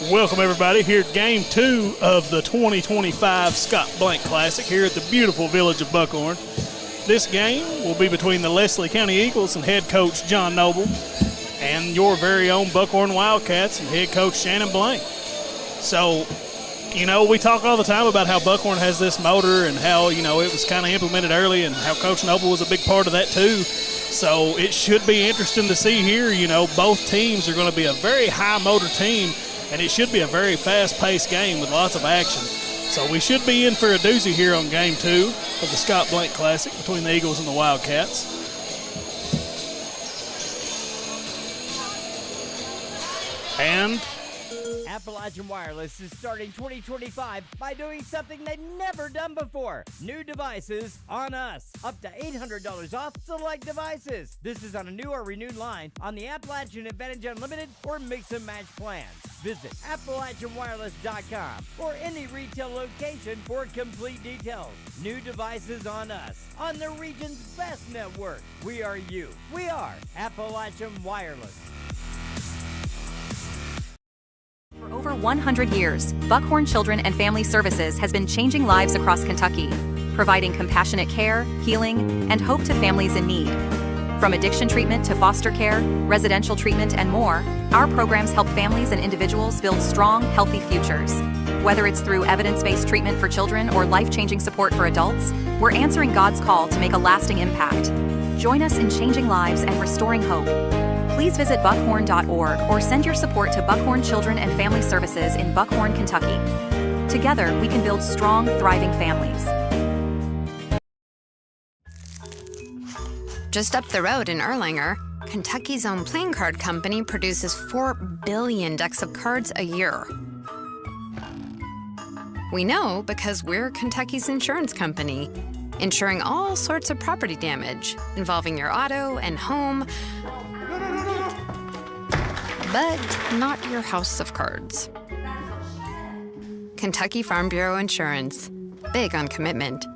Welcome, everybody, here at Game 2 of the 2025 Scott Blank Classic here at the beautiful village of Buckhorn. This game will be between the Leslie County Eagles and head coach John Noble and your very own Buckhorn Wildcats and head coach Shannon Blank. So, you know, we talk all the time about how Buckhorn has this motor and how, you know, it was kind of implemented early and how Coach Noble was a big part of that too. So it should be interesting to see here. You know, both teams are going to be a very high motor team, and it should be a very fast-paced game with lots of action. So we should be in for a doozy here on Game 2 of the Scott Blank Classic between the Eagles and the Wildcats. And Appalachian Wireless is starting 2025 by doing something they've never done before. New devices on us. Up to $800 off select devices. This is on a new or renewed line on the Appalachian Advantage Unlimited or Mix and Match plans. Visit AppalachianWireless.com or any retail location for complete details. New devices on us. On the region's best network. We are you. We are Appalachian Wireless. For over 100 years, Buckhorn Children and Family Services has been changing lives across Kentucky, providing compassionate care, healing, and hope to families in need. From addiction treatment to foster care, residential treatment, and more, our programs help families and individuals build strong, healthy futures. Whether it's through evidence-based treatment for children or life-changing support for adults, we're answering God's call to make a lasting impact. Join us in changing lives and restoring hope. Please visit buckhorn.org or send your support to Buckhorn Children and Family Services in Buckhorn, Kentucky. Together, we can build strong, thriving families. Just up the road in Erlanger, Kentucky's own playing card company produces 4 billion decks of cards a year. We know because we're Kentucky's insurance company, insuring all sorts of property damage involving your auto and home, but not your house of cards. Kentucky Farm Bureau Insurance. Big on commitment.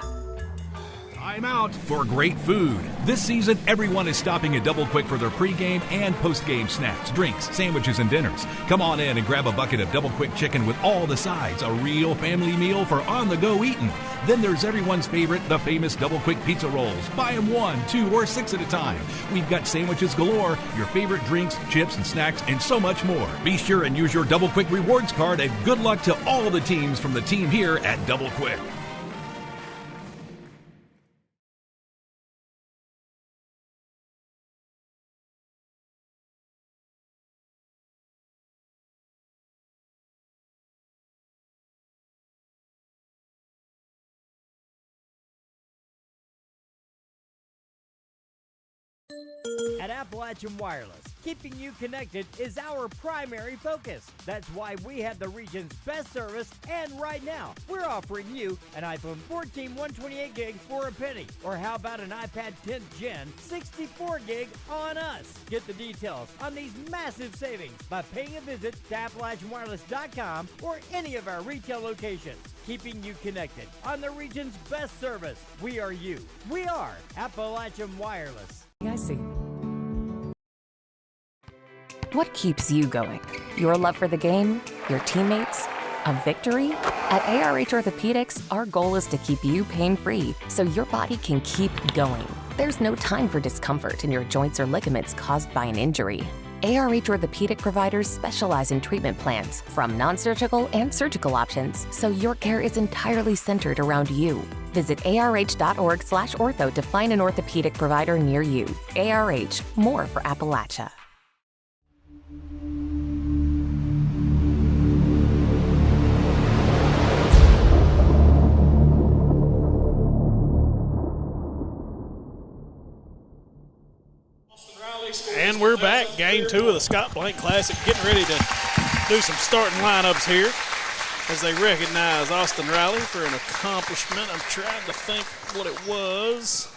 Time out for great food. This season, everyone is stopping at Double Quick for their pregame and postgame snacks, drinks, sandwiches, and dinners. Come on in and grab a bucket of Double Quick chicken with all the sides, a real family meal for on-the-go eating. Then there's everyone's favorite, the famous Double Quick pizza rolls. Buy them 1, 2, or 6 at a time. We've got sandwiches galore, your favorite drinks, chips, and snacks, and so much more. Be sure and use your Double Quick rewards card, and good luck to all the teams from the team here at Double Quick. At Appalachian Wireless, keeping you connected is our primary focus. That's why we have the region's best service, and right now, we're offering you an iPhone 14 128 gig for a penny. Or how about an iPad 10th Gen 64 gig on us? Get the details on these massive savings by paying a visit to AppalachianWireless.com or any of our retail locations. Keeping you connected on the region's best service. We are you. We are Appalachian Wireless. I see. What keeps you going? Your love for the game? Your teammates? A victory? At ARH Orthopedics, our goal is to keep you pain-free so your body can keep going. There's no time for discomfort in your joints or ligaments caused by an injury. ARH Orthopedic providers specialize in treatment plans, from non-surgical and surgical options, so your care is entirely centered around you. Visit arh.org/ortho to find an orthopedic provider near you. ARH, more for Appalachia. And we're back, Game 2 of the Scott Blank Classic, getting ready to do some starting lineups here as they recognize Austin Riley for an accomplishment. I'm trying to think what it was.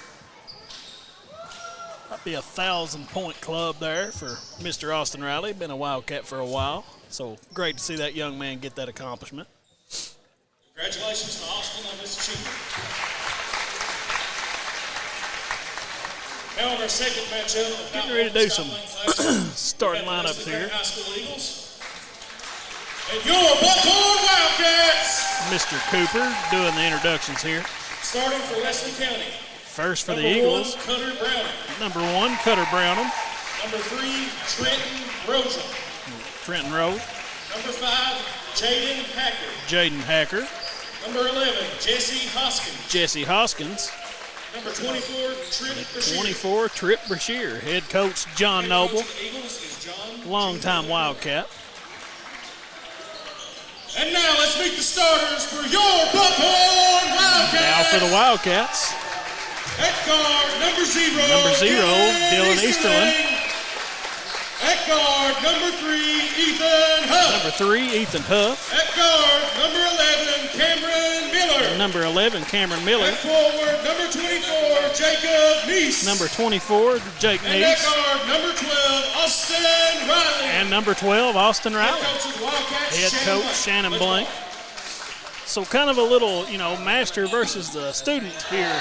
Might be a 1,000-point club there for Mr. Austin Riley. Been a Wildcat for a while, so great to see that young man get that accomplishment. Congratulations to Austin on this achievement. Now on our second matchup, getting ready to do some starting lineups here. High School Eagles. and your Buckhorn Wildcats. Mr. Cooper doing the introductions here. Starting for Leslie County. First for the Number Eagles. 1, Cutter Browning. Number 1, Cutter Brownham. Number 3, Trenton Rosen. Trenton Rowe. Number 5, Jaden Hacker. Jaden Hacker. Number 11, Jesse Hoskins. Jesse Hoskins. Number 24, Trip Brashear. 24, Trip Brashear. Head coach John Noble. Coach of the Eagles is John. Longtime Wildcat. And now let's meet the starters for your Buckhorn Wildcats. Now for the Wildcats. At guard, number 0. Number 0, Dylan Easterlin. At guard, number 3, Ethan Huff. Number 3, Ethan Huff. At guard, number 11, Cameron Miller. Number 11, Cameron Miller. At forward, number 24, Jacob Neese. Number 24, Jake And at Neese. guard, number 12, Austin Riley. And number 12, Austin Riley. Head coach of the Wildcats, Head coach Shannon Blank. So kind of a little, master versus the student here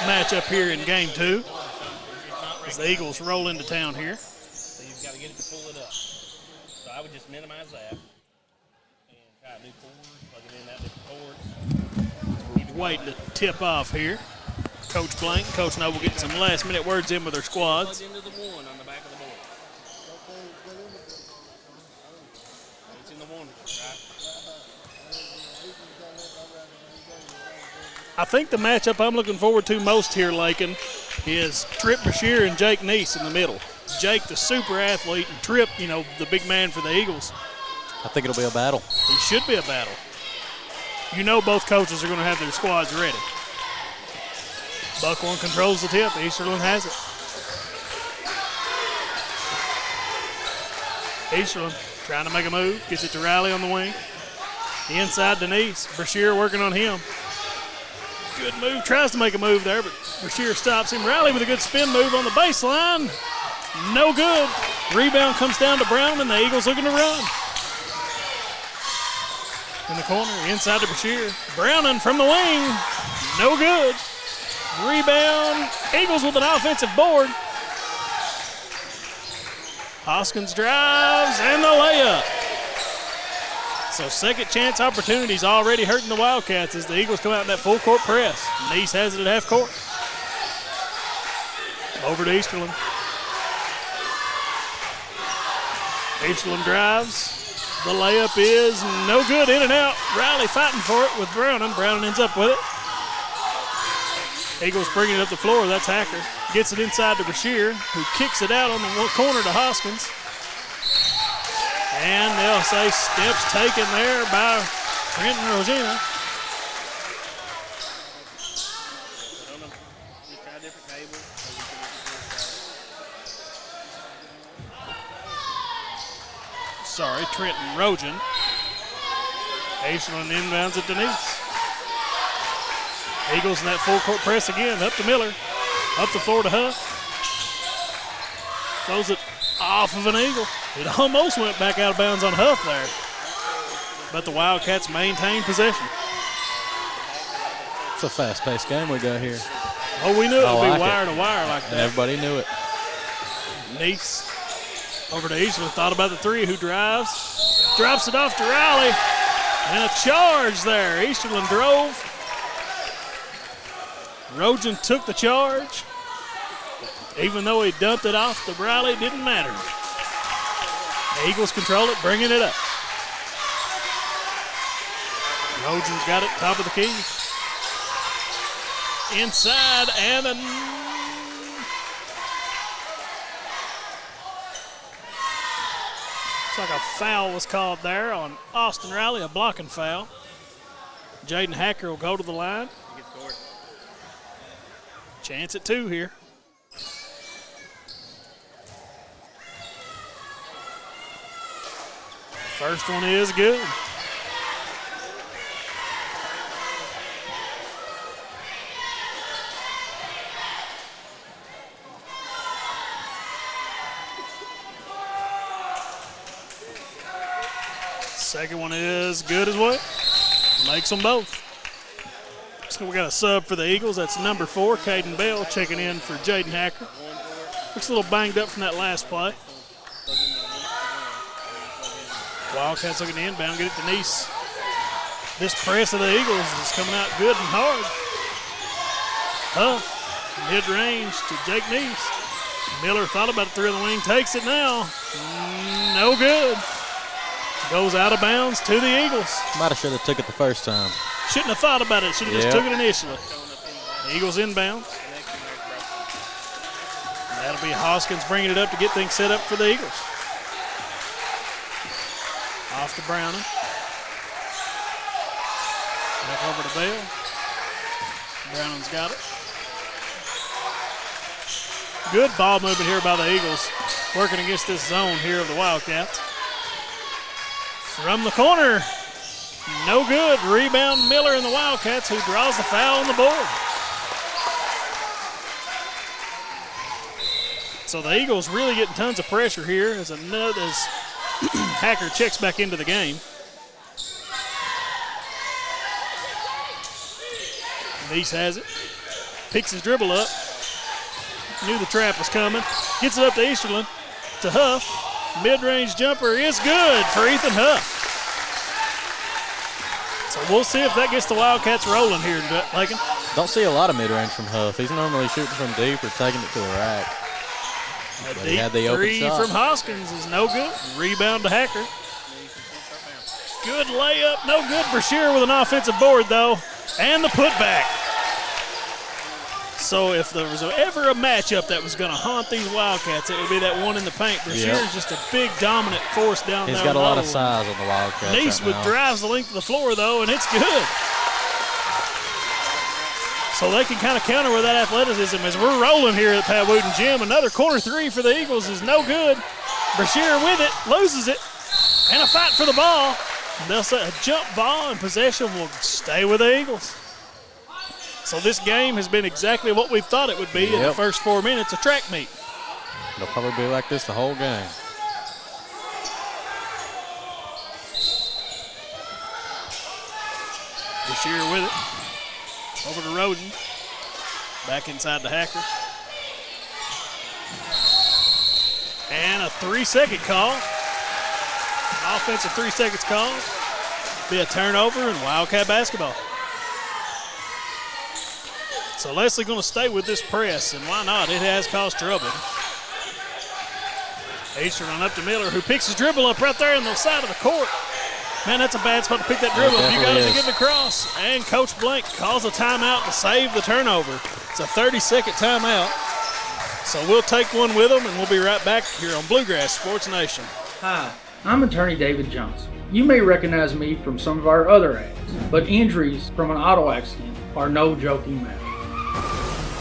matchup here in game 2 as the Eagles roll into town here. So you've got to get it to pull it up. So I would just minimize that and try to do chords, plug it in that different chords. We're waiting to tip off here. Coach Blank, Coach Noble getting some last minute words in with their squads. Plug into the 1 on the back of the board. It's in the 1, right? I think the matchup I'm looking forward to most here, Lakin, is Trip Brashear and Jake Neese in the middle. Jake, the super athlete, and Trip, the big man for the Eagles. I think it'll be a battle. It should be a battle. Both coaches are going to have their squads ready. Buckhorn controls the tip. Easterlin has it. Easterlin trying to make a move. Gets it to Riley on the wing. Inside Denise. Brashear working on him. Good move. Tries to make a move there, but Brashear stops him. Riley with a good spin move on the baseline. No good. Rebound comes down to Brown, and the Eagles looking to run. In the corner, inside to Brashear. Browning from the wing. No good. Rebound. Eagles with an offensive board. Hoskins drives, and the layup. So second chance opportunities already hurting the Wildcats as the Eagles come out in that full court press. Neese has it at half court. Over to Easterlin. Easterlin drives. The layup is no good, in and out. Riley fighting for it with Browning. Browning ends up with it. Eagles bringing it up the floor. That's Hacker. Gets it inside to Brashear, who kicks it out on the corner to Hoskins. And they'll say steps taken there by Trenton Rosina. Sorry, Trenton Rojan. Easterlin inbounds it to Denise. Eagles in that full court press again. Up to Miller. Up the floor to Huff. Throws it off of an Eagle. It almost went back out of bounds on Huff there. But the Wildcats maintain possession. It's a fast-paced game we got here. Oh, we knew it would be like wire to wire like And that. everybody knew it. Neese over to Easterlin. Thought about the three. Who drives? Drops it off to Riley. And a charge there. Easterlin drove. Rojan took the charge. Even though he dumped it off to Riley, it didn't matter. The Eagles control it, bringing it up. Rojan's got it, top of the key. Inside, and looks like a foul was called there on Austin Riley, a blocking foul. Jaden Hacker will go to the line. Chance at 2 here. First one is good. Second one is good as well. Makes them both. So we got a sub for the Eagles. That's number 4, Caden Bell, checking in for Jaden Hacker. Looks a little banged up from that last play. Wildcats looking to inbound, get it to Neese. This press of the Eagles is coming out good and hard. Huff, mid-range to Jake Neese. Miller thought about it, through the wing, takes it now. No good. Goes out of bounds to the Eagles. Might have should have took it the first time. Shouldn't have thought about it. Should have just took it initially. The Eagles inbound. That'll be Hoskins bringing it up to get things set up for the Eagles. Off to Browning. Back over to Bell. Browning's got it. Good ball movement here by the Eagles, working against this zone here of the Wildcats. From the corner, no good. Rebound Miller and the Wildcats, who draws the foul on the board. So the Eagles really getting tons of pressure here as Hacker checks back into the game. Neese has it, picks his dribble up. Knew the trap was coming. Gets it up to Easterlin, to Huff. Mid-range jumper is good for Ethan Huff. So we'll see if that gets the Wildcats rolling here, Lakin. Don't see a lot of mid-range from Huff. He's normally shooting from deep or taking it to the rack. A But deep he had the open three shot. from Hoskins is no good. Rebound to Hacker. Good layup, no good. Brashear with an offensive board, though, and the putback. So if there was ever a matchup that was going to haunt these Wildcats, it would be that one in the paint. Brashear is just a big dominant force down there. He's got a lot of size on the Wildcats. Neese drives the length of the floor, though, and it's good. So they can kind of counter with that athleticism as we're rolling here at Pat Wooton Gym. Another corner three for the Eagles is no good. Brashear with it, loses it, and a fight for the ball. They'll say a jump ball, and possession will stay with the Eagles. So this game has been exactly what we thought it would be in the first 4 minutes, a track meet. It'll probably be like this the whole game. Brashear with it. Over to Roden. Back inside the Hacker. And a 3-second call. Offensive 3 seconds call. Be a turnover and Wildcat basketball. So Leslie going to stay with this press, and why not? It has caused trouble. Easterlin up to Miller, who picks his dribble up right there on the side of the court. Man, that's a bad spot to pick that dribble. You got to get it across. And Coach Blank calls a timeout to save the turnover. It's a 30-second timeout. So we'll take one with them, and we'll be right back here on Bluegrass Sports Nation. Hi, I'm attorney David Johnson. You may recognize me from some of our other ads, but injuries from an auto accident are no joking matter.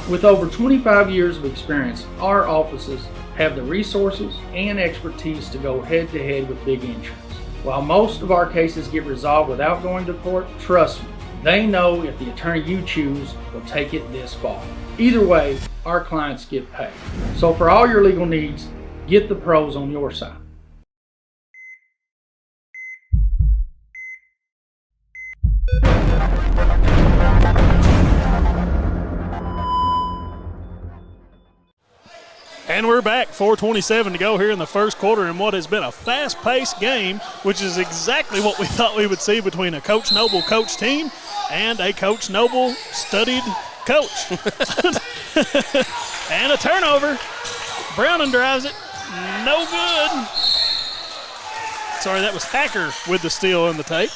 With over 25 years of experience, our offices have the resources and expertise to go head-to-head with big insurance. While most of our cases get resolved without going to court, trust me, they know if the attorney you choose will take it this far. Either way, our clients get paid. So for all your legal needs, get the pros on your side. And we're back, 4:27 to go here in the first quarter in what has been a fast-paced game, which is exactly what we thought we would see between a Coach Noble coach team and a Coach Noble studied coach. And a turnover. Browning drives it. No good. Sorry, that was Hacker with the steal and the take.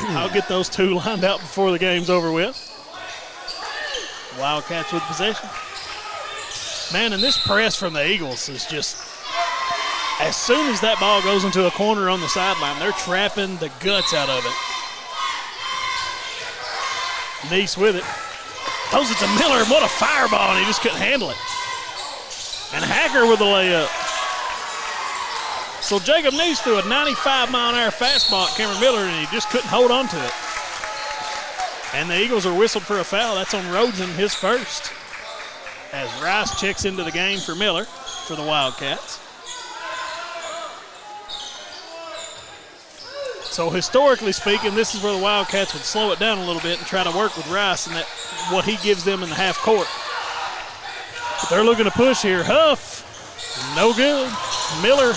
I'll get those two lined out before the game's over with. Wildcats with possession. Man, and this press from the Eagles is just, as soon as that ball goes into a corner on the sideline, they're trapping the guts out of it. Neese with it. Throws it to Miller, and what a fireball, and he just couldn't handle it. And Hacker with the layup. So Jacob Neese threw a 95-mile-an-hour fastball at Cameron Miller, and he just couldn't hold on to it. And the Eagles are whistled for a foul. That's on Roden, his first. As Rice checks into the game for Miller for the Wildcats. So historically speaking, this is where the Wildcats would slow it down a little bit and try to work with Rice and that what he gives them in the half court. But they're looking to push here. Huff, no good. Miller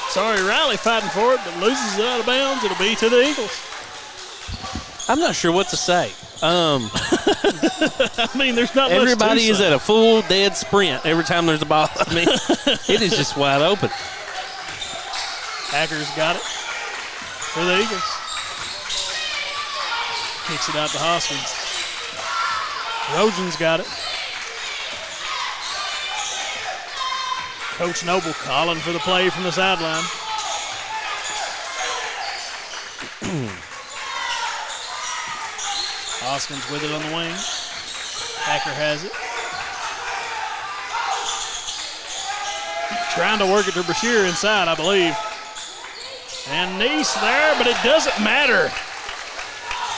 Sorry, Riley fighting for it, but loses it out of bounds. It'll be to the Eagles. I'm not sure what to say. I mean, there's not everybody much to is say. at a full dead sprint every time there's a ball. I mean, it is just wide open. Hackers got it for the Eagles. Kicks it out to Hoskins. Rojan's got it. Coach Noble calling for the play from the sideline. Hoskins with it on the wing. Hacker has it. Trying to work it to Brashear inside, I believe. And Neese there, but it doesn't matter.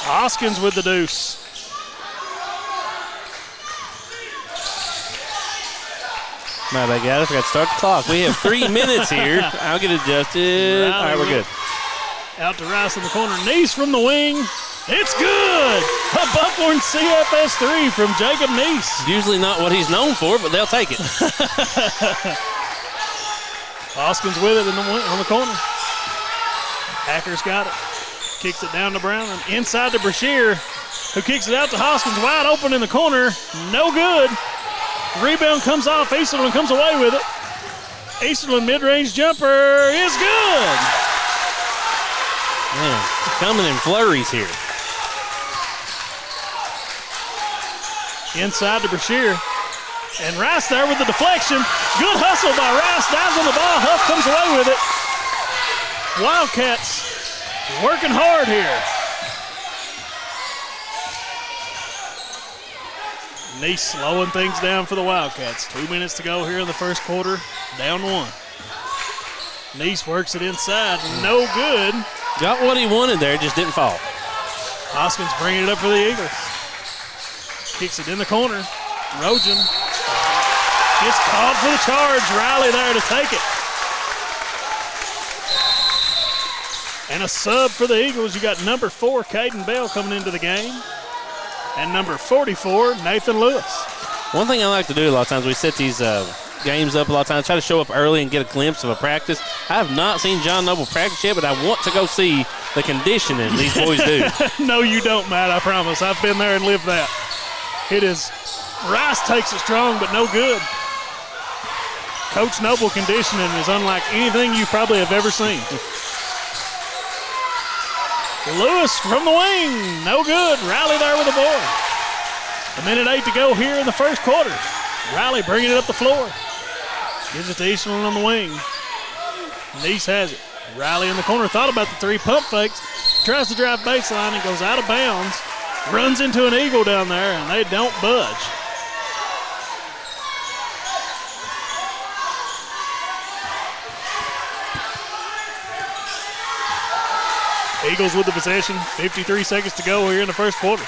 Hoskins with the deuce. My bad, guys. I forgot to start the clock. We have 3 minutes here. I'll get adjusted. All right, we're good. Out to Rice in the corner. Neese from the wing. It's good. A Buckhorn CFS 3 from Jacob Neese. Usually not what he's known for, but they'll take it. Hoskins with it on the corner. Hacker's got it. Kicks it down to Brown and inside to Brashear, who kicks it out to Hoskins wide open in the corner. No good. Rebound comes off. Easterlin comes away with it. Easterlin mid-range jumper is good. Man, it's coming in flurries here. Inside to Brashear. And Rice there with the deflection. Good hustle by Rice. Dives on the ball. Huff comes away with it. Wildcats working hard here. Neese slowing things down for the Wildcats. 2 minutes to go here in the first quarter. Down 1. Neese works it inside. No good. Got what he wanted there, just didn't fall. Hoskins bringing it up for the Eagles. Kicks it in the corner. Rojan gets called for the charge. Riley there to take it. And a sub for the Eagles. You got number 4, Caden Bell, coming into the game. And number 44, Nathan Lewis. One thing I like to do a lot of times, we set these games up a lot of times, try to show up early and get a glimpse of a practice. I have not seen John Noble practice yet, but I want to go see the conditioning these boys do. No, you don't, Matt, I promise. I've been there and lived that. It is, Rice takes it strong, but no good. Coach Noble conditioning is unlike anything you probably have ever seen. Lewis from the wing, no good. Riley there with the board. 1:08 to go here in the first quarter. Riley bringing it up the floor. Gives it to Eastland on the wing. Neese has it. Riley in the corner, thought about the 3 pump fakes. Tries to drive baseline and goes out of bounds. Runs into an Eagle down there, and they don't budge. Eagles with the possession. 53 seconds to go here in the first quarter.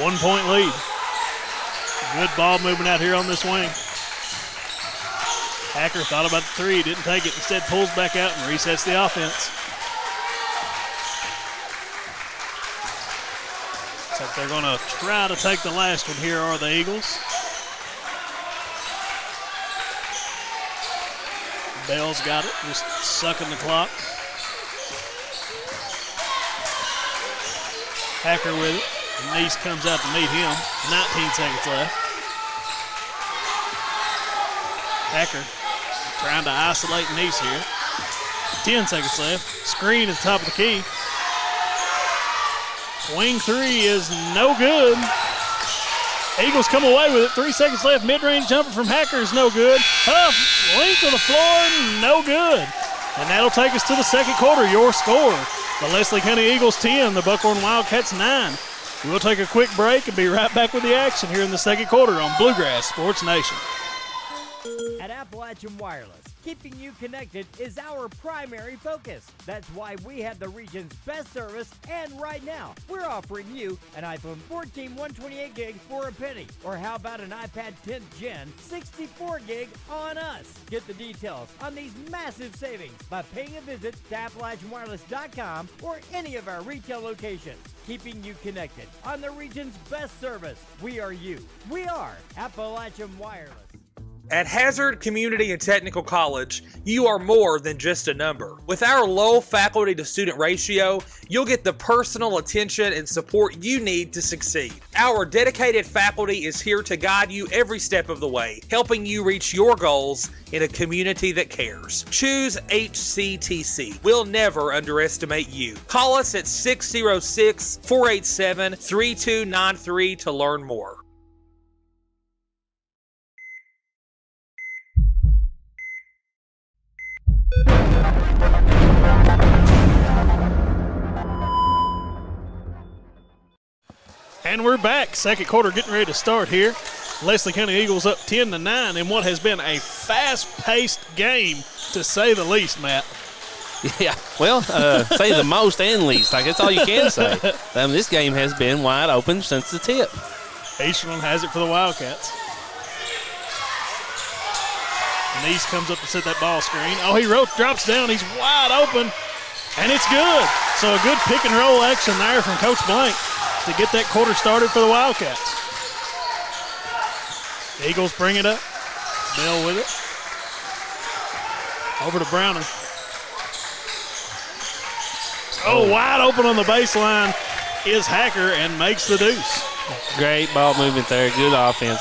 1 point lead. Good ball movement out here on this wing. Hacker thought about the 3, didn't take it. Instead pulls back out and resets the offense. Looks like they're going to try to take the last one here are the Eagles. Bell's got it, just sucking the clock. Hacker with it. Neese comes out to meet him. 19 seconds left. Hacker trying to isolate Neese here. 10 seconds left. Screen at the top of the key. Wing 3 is no good. Eagles come away with it. 3 seconds left. Mid-range jumper from Hacker is no good. Huff, length of the floor, no good. And that'll take us to the second quarter. Your score. The Leslie County Eagles 10, the Buckhorn Wildcats 9. We'll take a quick break and be right back with the action here in the second quarter on Bluegrass Sports Nation. At Appalachian Wireless, keeping you connected is our primary focus. That's why we have the region's best service, and right now, we're offering you an iPhone 14 128 gig for a penny. Or how about an iPad 10th Gen 64 gig on us? Get the details on these massive savings by paying a visit to AppalachianWireless.com or any of our retail locations. Keeping you connected on the region's best service. We are you. We are Appalachian Wireless. At Hazard Community and Technical College, you are more than just a number. With our low faculty to student ratio, you'll get the personal attention and support you need to succeed. Our dedicated faculty is here to guide you every step of the way, helping you reach your goals in a community that cares. Choose HCTC. We'll never underestimate you. Call us at 606-487-3293 to learn more. And we're back. Second quarter getting ready to start here. Leslie County Eagles up 10-9 in what has been a fast-paced game, to say the least, Matt. Yeah, well, say the most and least. Like, that's all you can say. This game has been wide open since the tip. Easterland has it for the Wildcats. Neese comes up to set that ball screen. Oh, he drops down. He's wide open, and it's good. So a good pick-and-roll action there from Coach Blank to get that quarter started for the Wildcats. The Eagles bring it up. Bell with it. Over to Browner. Oh, wide open on the baseline is Hacker and makes the deuce. Great ball movement there. Good offense.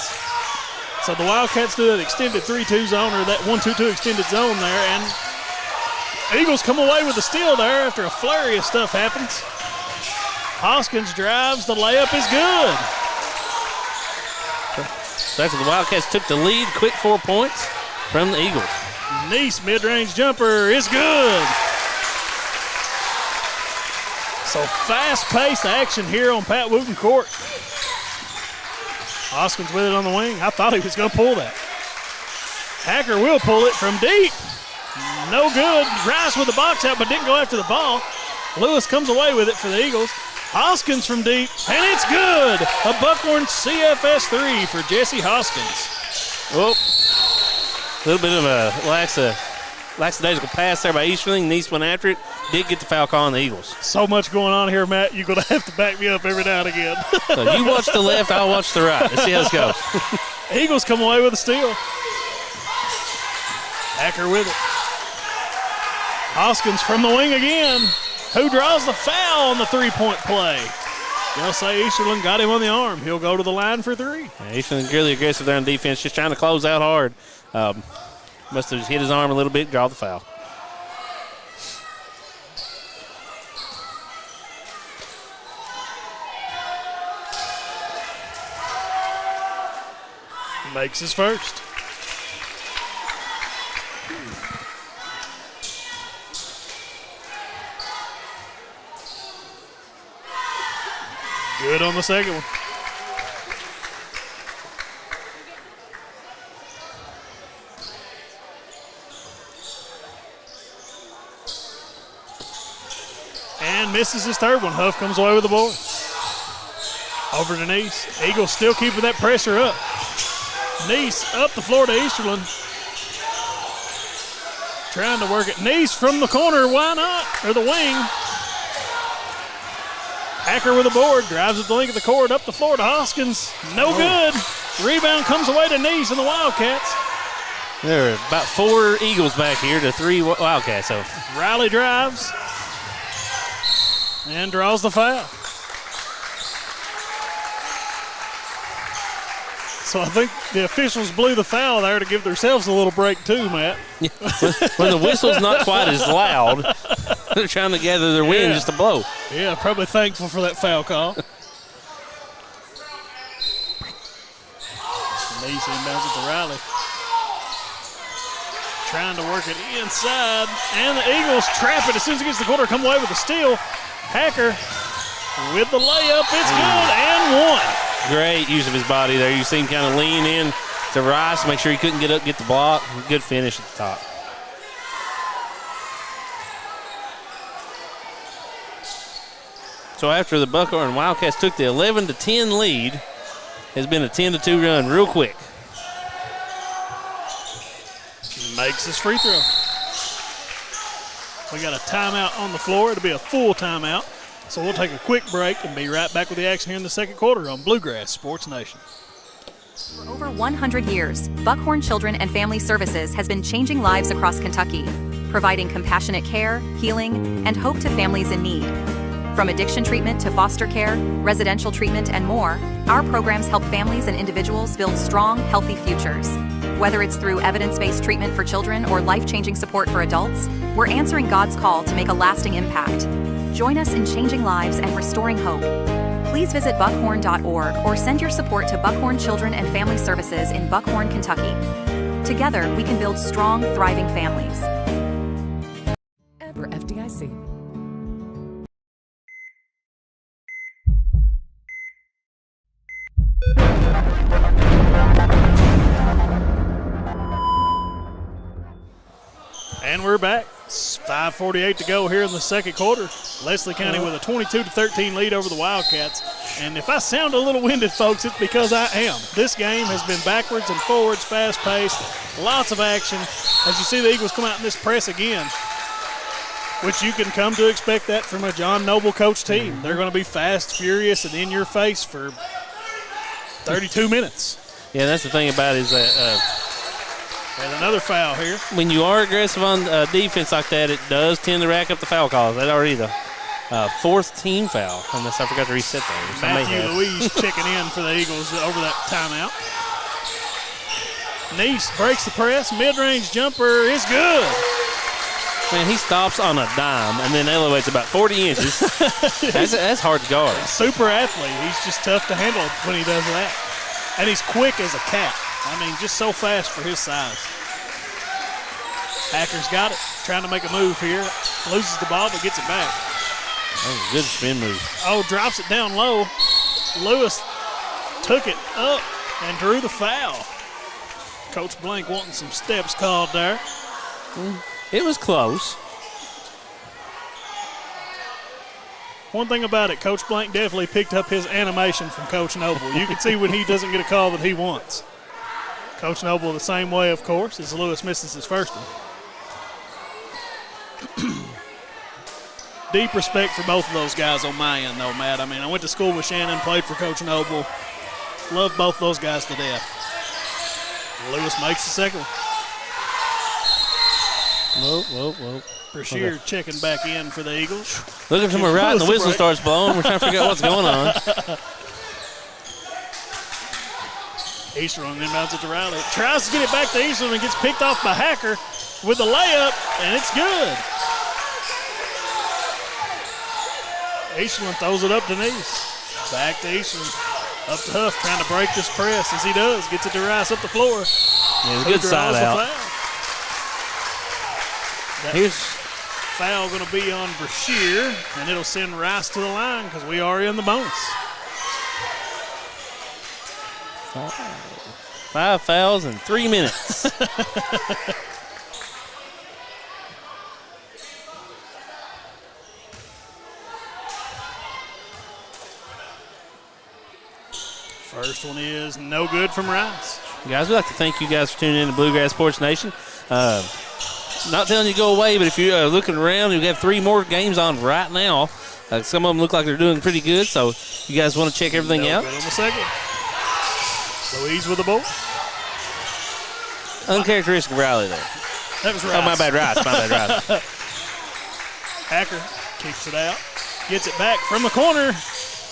So the Wildcats do that extended 3-2 zone, or that 1-2-2 extended zone there, and Eagles come away with the steal there after a flurry of stuff happens. Hoskins drives. The layup is good. So after the Wildcats took the lead, quick 4 points from the Eagles. Neese mid-range jumper is good. So fast-paced action here on Pat Wooton court. Hoskins with it on the wing. I thought he was going to pull that. Hacker will pull it from deep. No good. Rice with the box out, but didn't go after the ball. Lewis comes away with it for the Eagles. Hoskins from deep, and it's good. A Buckhorn CFS 3 for Jesse Hoskins. Whoop. A little bit of a lackadaisical pass there by Easterling. Neese went after it. Did get the foul call on the Eagles. So much going on here, Matt. You're going to have to back me up every now and again. So you watch the left, I'll watch the right. Let's see how this goes. Eagles come away with a steal. Hacker with it. Hoskins from the wing again. Who draws the foul on the three-point play? They'll say Easterland got him on the arm. He'll go to the line for three. Yeah, Easterland really aggressive there on defense, just trying to close out hard. Must have hit his arm a little bit, draw the foul. Makes his first. Good on the second one. And misses his third one. Huff comes away with the board. Over to Neese. Eagles still keeping that pressure up. Neese up the floor to Easterland. Trying to work it. Neese from the corner. Why not? Or the wing. Hacker with the board. Drives at the length of the court. Up the floor to Hoskins. No good. Rebound comes away to Neese and the Wildcats. There are about 4 Eagles back here to 3 Wildcats. So Riley drives and draws the foul. So I think the officials blew the foul there to give themselves a little break too, Matt. When the whistle's not quite as loud, they're trying to gather their wind just to blow. Yeah, probably thankful for that foul call. Neese inbounds it to Riley. Trying to work it inside, and the Eagles trap it as soon as he gets the quarter, come away with a steal. Hacker with the layup, it's good, and one. Great use of his body there. You see him kind of lean in to Rice, make sure he couldn't get up, get the block. Good finish at the top. So after the Buckhorn Wildcats took the 11-10 lead, has been a 10-2 run real quick. Makes his free throw. We got a timeout on the floor. It'll be a full timeout. So we'll take a quick break and be right back with the action here in the second quarter on Bluegrass Sports Nation. For over 100 years, Buckhorn Children and Family Services has been changing lives across Kentucky, providing compassionate care, healing, and hope to families in need. From addiction treatment to foster care, residential treatment, and more, our programs help families and individuals build strong, healthy futures. Whether it's through evidence-based treatment for children or life-changing support for adults, we're answering God's call to make a lasting impact. Join us in changing lives and restoring hope. Please visit buckhorn.org or send your support to Buckhorn Children and Family Services in Buckhorn, Kentucky. Together, we can build strong, thriving families. For FDIC. And we're back. It's 5:48 to go here in the second quarter. Leslie County with a 22-13 lead over the Wildcats. And if I sound a little winded, folks, it's because I am. This game has been backwards and forwards, fast-paced, lots of action. As you see the Eagles come out in this press again, which you can come to expect that from a John Noble coach team. They're going to be fast, furious, and in your face for 32 minutes. Yeah, that's the thing about it is that and another foul here. when you are aggressive on defense like that, it does tend to rack up the foul calls. That's already the fourth team foul, unless I forgot to reset that. Matthew Louise checking in for the Eagles over that timeout. Neese breaks the press. Mid-range jumper is good. Man, he stops on a dime and then elevates about 40 inches. that's hard to guard. Super athlete. He's just tough to handle when he does that. And he's quick as a cat. I mean, just so fast for his size. Hacker's got it. Trying to make a move here. Loses the ball, but gets it back. Oh, good spin move. Oh, drops it down low. Lewis took it up and drew the foul. Coach Blank wanting some steps called there. It was close. One thing about it, Coach Blank definitely picked up his animation from Coach Noble. You can see when he doesn't get a call that he wants. Coach Noble the same way, of course, as Lewis misses his first one. Deep respect for both of those guys on my end, though, Matt. I mean, I went to school with Shannon, played for Coach Noble. Love both those guys to death. Lewis makes the second one. Whoa. Brashear checking back in for the Eagles. Looking to my right, and the whistle starts blowing. We're trying to figure out what's going on. Eastern inbounds it to Riley. Tries to get it back to Eastern and gets picked off by Hacker with the layup, and it's good. Eastern throws it up to Neese. Back to Eastern. Up to Huff, trying to break this press as he does. Gets it to Rice up the floor. Yeah, it was a good side out. Here's foul going to be on Brashear, and it'll send Rice to the line because we are in the bonus. 5 fouls in 3 minutes. First one is no good from Rice. Guys, we'd like to thank you guys for tuning in to Bluegrass Sports Nation. Not telling you to go away, but if you're looking around, we have 3 more games on right now. Some of them look like they're doing pretty good, so you guys want to check everything out. Good on the second. Louise with the ball. Uncharacteristic Riley there. That was Rice. Oh, my bad, Rice. Hacker kicks it out. Gets it back from the corner.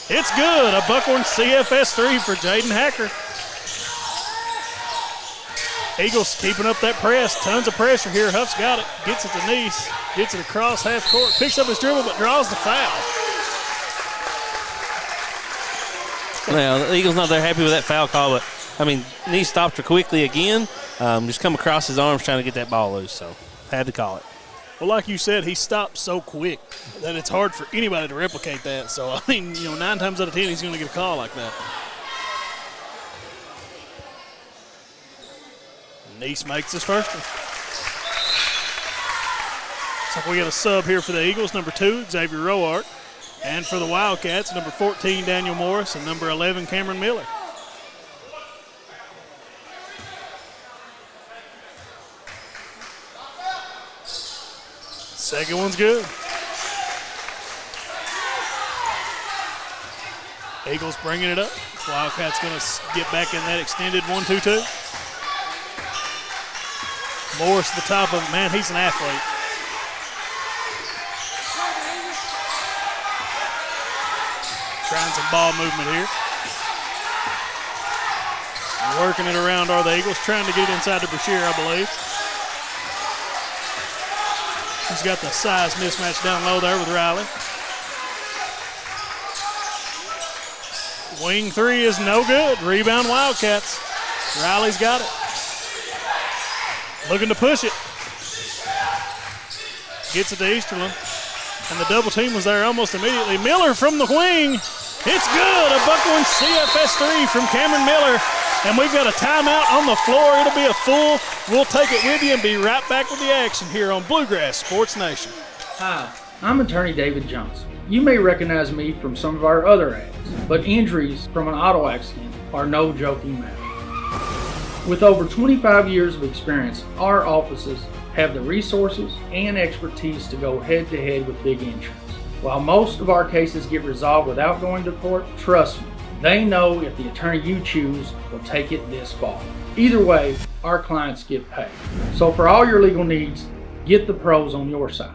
It's good. A Buckhorn CFS 3 for Jaden Hacker. Eagles keeping up that press. Tons of pressure here. Huff's got it. Gets it to Neese. Gets it across half court. Picks up his dribble but draws the foul. Now, the Eagles not that happy with that foul call, but, I mean, Neese stopped her quickly again. Just come across his arms trying to get that ball loose, so had to call it. Well, like you said, he stopped so quick that it's hard for anybody to replicate that. So, I mean, 9 times out of 10, he's going to get a call like that. Neese makes his first one. So we got a sub here for the Eagles, number 2, Xavier Roart. And for the Wildcats, number 14, Daniel Morris, and number 11, Cameron Miller. Second one's good. Eagles bringing it up. Wildcats going to get back in that extended 1-2-2. Morris at the top of it. Man, he's an athlete. Trying some ball movement here. Working it around are the Eagles, trying to get it inside to Brashear, I believe. He's got the size mismatch down low there with Riley. Wing three is no good. Rebound Wildcats. Riley's got it. Looking to push it. Gets it to Easterlin. And the double team was there almost immediately. Miller from the wing. It's good. A Buckhorn CFS 3 from Cameron Miller. And we've got a timeout on the floor. It'll be a full. We'll take it with you and be right back with the action here on Bluegrass Sports Nation. Hi, I'm attorney David Johnson. You may recognize me from some of our other ads, but injuries from an auto accident are no joking matter. With over 25 years of experience, our offices have the resources and expertise to go head-to-head with big insurance. While most of our cases get resolved without going to court, trust me, they know if the attorney you choose will take it this far. Either way, our clients get paid. So for all your legal needs, get the pros on your side.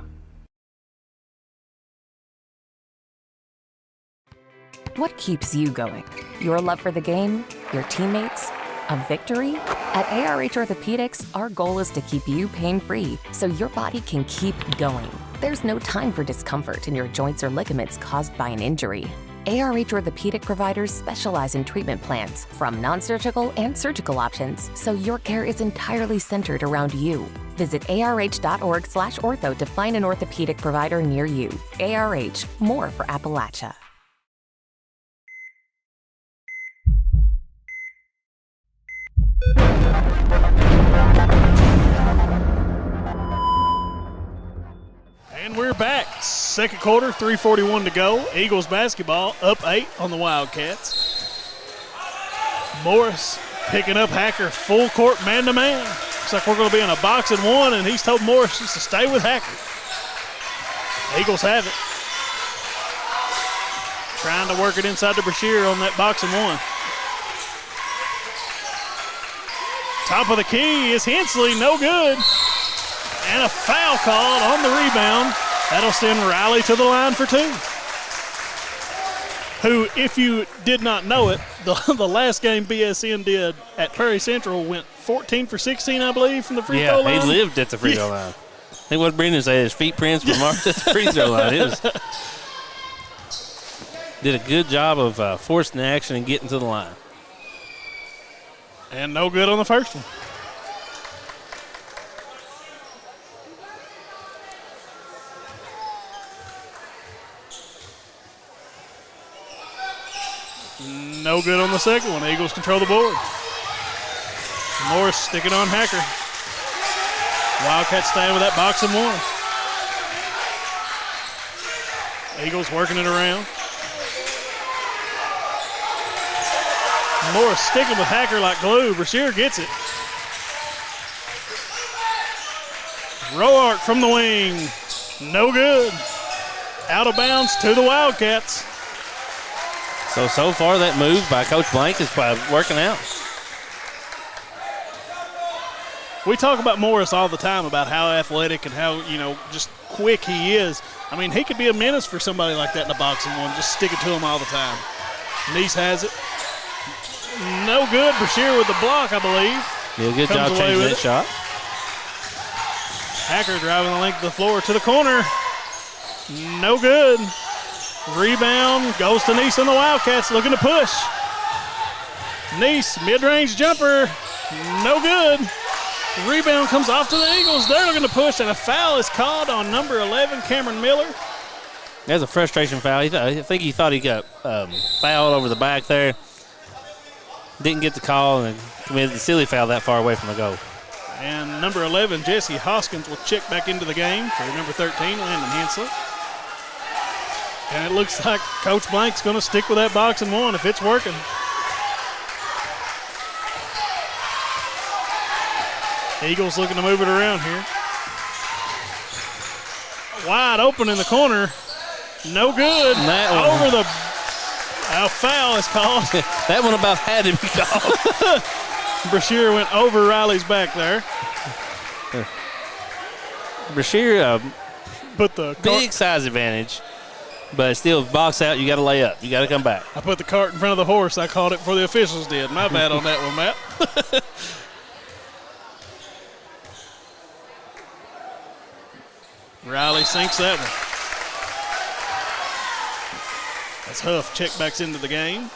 What keeps you going? Your love for the game? Your teammates? A victory? At ARH Orthopedics, our goal is to keep you pain-free so your body can keep going. There's no time for discomfort in your joints or ligaments caused by an injury. ARH Orthopedic providers specialize in treatment plans, from non-surgical and surgical options, so your care is entirely centered around you. Visit arh.org/ortho to find an orthopedic provider near you. ARH, more for Appalachia. And we're back. Second quarter, 3:41 to go. Eagles basketball up 8 on the Wildcats. Morris picking up Hacker full court man-to-man. Looks like we're going to be in a box and one, and he's told Morris just to stay with Hacker. Eagles have it. Trying to work it inside to Brashear on that box and one. Top of the key is Hensley, no good. And a foul called on the rebound. That'll send Riley to the line for two. Who, if you did not know it, the last game BSN did at Prairie Central went 14 for 16, I believe, from the free throw line. Yeah, he lived at the free throw line. I think what Brendan said, his feet prints were marked at the free throw line. Did a good job of forcing the action and getting to the line. And no good on the first one. No good on the second one. Eagles control the board. Morris sticking on Hacker. Wildcats staying with that box and one. Eagles working it around. Morris sticking with Hacker like glue. Brashear gets it. Roark from the wing. No good. Out of bounds to the Wildcats. So far that move by Coach Blank is working out. We talk about Morris all the time about how athletic and how, just quick he is. I mean, he could be a menace for somebody like that in the boxing one, just stick it to him all the time. Nice has it. No good. Brashear with the block, I believe. Did a good job changing that shot. Hacker driving the length of the floor to the corner. No good. Rebound goes to Neese on the Wildcats, looking to push. Neese, mid-range jumper, no good. Rebound comes off to the Eagles. They're looking to push, and a foul is called on number 11, Cameron Miller. That's a frustration foul. I think he thought he got fouled over the back there. Didn't get the call and committed the silly foul that far away from the goal. And number 11, Jesse Hoskins, will check back into the game for number 13, Landon Hensley. And it looks like Coach Blank's going to stick with that box and one if it's working. Eagles looking to move it around here. Wide open in the corner. No good. A foul is called. That one about had to be called. Brashear went over Riley's back there. Brashear Put the big size advantage, but still box out. You got to lay up. You got to come back. I put the cart in front of the horse. I called it before the officials did. My bad on that one, Matt. Riley sinks that one. As Huff checkbacks into the game.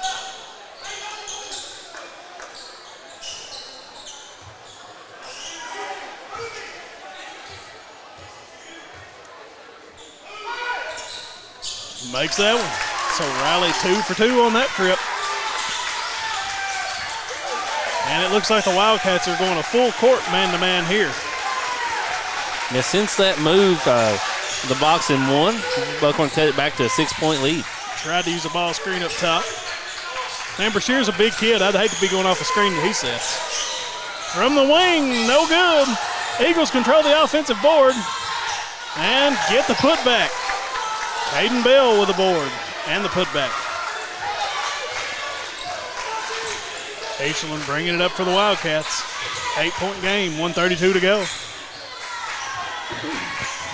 Makes that one. So Riley 2 for 2 on that trip. And it looks like the Wildcats are going a full court man-to-man here. Yeah, since that move, the box in one, Buckhorn cut it back to a 6-point lead. Tried to use a ball screen up top. Man, Brashear's a big kid. I'd hate to be going off a screen that he sets. From the wing, no good. Eagles control the offensive board and get the putback. Caden Bell with the board and the putback. Aishelin bringing it up for the Wildcats. 8-point game, 1:32 to go.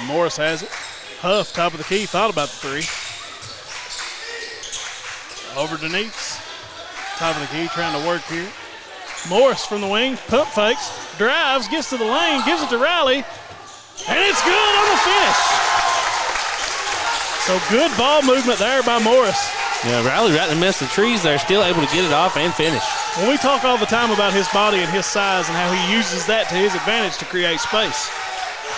Morris has it. Huff, top of the key, thought about the three. Over Denise. Top of the key, trying to work here. Morris from the wing, pump fakes, drives, gets to the lane, gives it to Riley, and it's good on the finish. So good ball movement there by Morris. Yeah, Riley right in the midst of the trees there, still able to get it off and finish. When we talk all the time about his body and his size and how he uses that to his advantage to create space.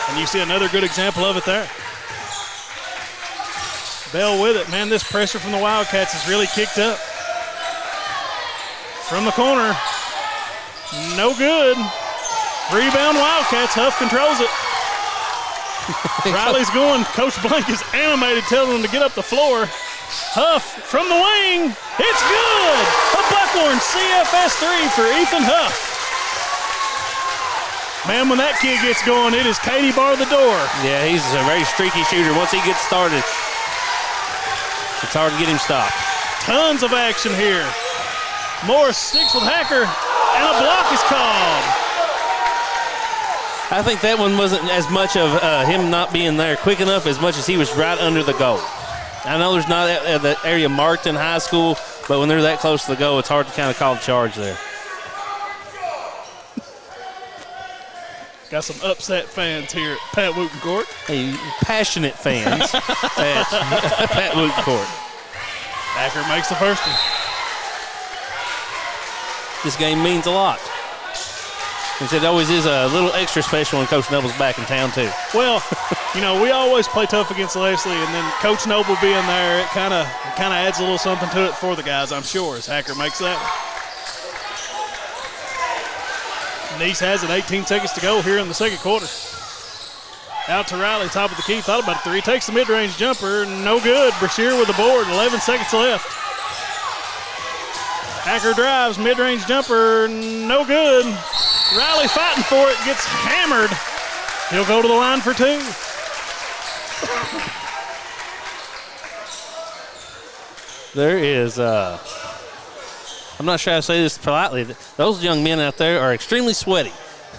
And you see another good example of it there. Bell with it. Man, this pressure from the Wildcats has really kicked up. From the corner. No good. Rebound Wildcats. Huff controls it. Riley's going. Coach Blank is animated, telling him to get up the floor. Huff from the wing. It's good. A Buckhorn CFS 3 for Ethan Huff. Man, when that kid gets going, it is Katie bar the door. Yeah, he's a very streaky shooter. Once he gets started, it's hard to get him stopped. Tons of action here. Morris sticks with Hacker, and a block is called. I think that one wasn't as much of him not being there quick enough as much as he was right under the goal. I know there's not that area marked in high school, but when they're that close to the goal, it's hard to kind of call the charge there. Got some upset fans here at Pat Wooton Court. Hey, passionate fans at Pat Wooton Court. Hacker makes the first one. This game means a lot. Since it always is a little extra special when Coach Noble's back in town, too. Well, you know, we always play tough against Leslie, and then Coach Noble being there, it kind of adds a little something to it for the guys, I'm sure, as Hacker makes that one. Nice has it, 18 seconds to go here in the second quarter. Out to Riley, top of the key, thought about a three, takes the mid-range jumper, no good. Brashear with the board, 11 seconds left. Hacker drives, mid-range jumper, no good. Riley fighting for it, gets hammered. He'll go to the line for two. There is, I'm not sure how to say this politely, those young men out there are extremely sweaty.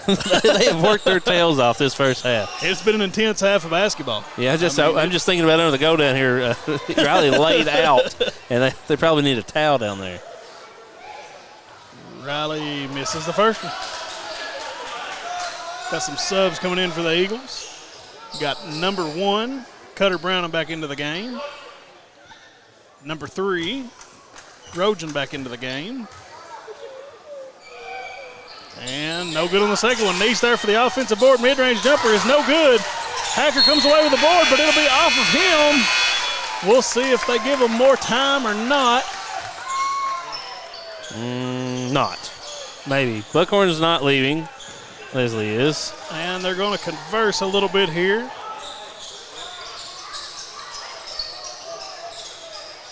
They have worked their tails off this first half. It's been an intense half of basketball. Yeah, I'm just thinking about under the go down here. Riley laid out, and they probably need a towel down there. Riley misses the first one. Got some subs coming in for the Eagles. Got number 1, Cutter Brown back into the game. Number 3, Rojan back into the game. And no good on the second one. Neese there for the offensive board. Mid-range jumper is no good. Hacker comes away with the board, but it'll be off of him. We'll see if they give him more time or not. Not. Maybe. Buckhorn is not leaving. Leslie is. And they're going to converse a little bit here.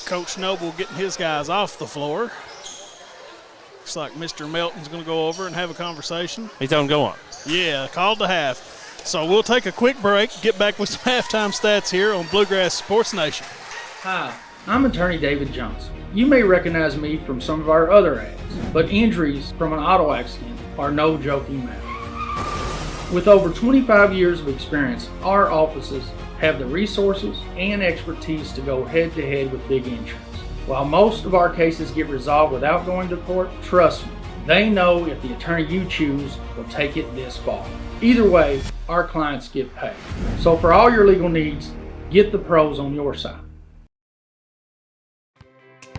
Coach Noble getting his guys off the floor. Looks like Mr. Melton's going to go over and have a conversation. He told him go on. Yeah, called to half. So we'll take a quick break, get back with some halftime stats here on Bluegrass Sports Nation. Hi, I'm attorney David Johnson. You may recognize me from some of our other ads, but injuries from an auto accident are no joking matter. With over 25 years of experience, our offices have the resources and expertise to go head-to-head with big insurance. While most of our cases get resolved without going to court, trust me, they know if the attorney you choose will take it this far. Either way, our clients get paid. So for all your legal needs, get the pros on your side.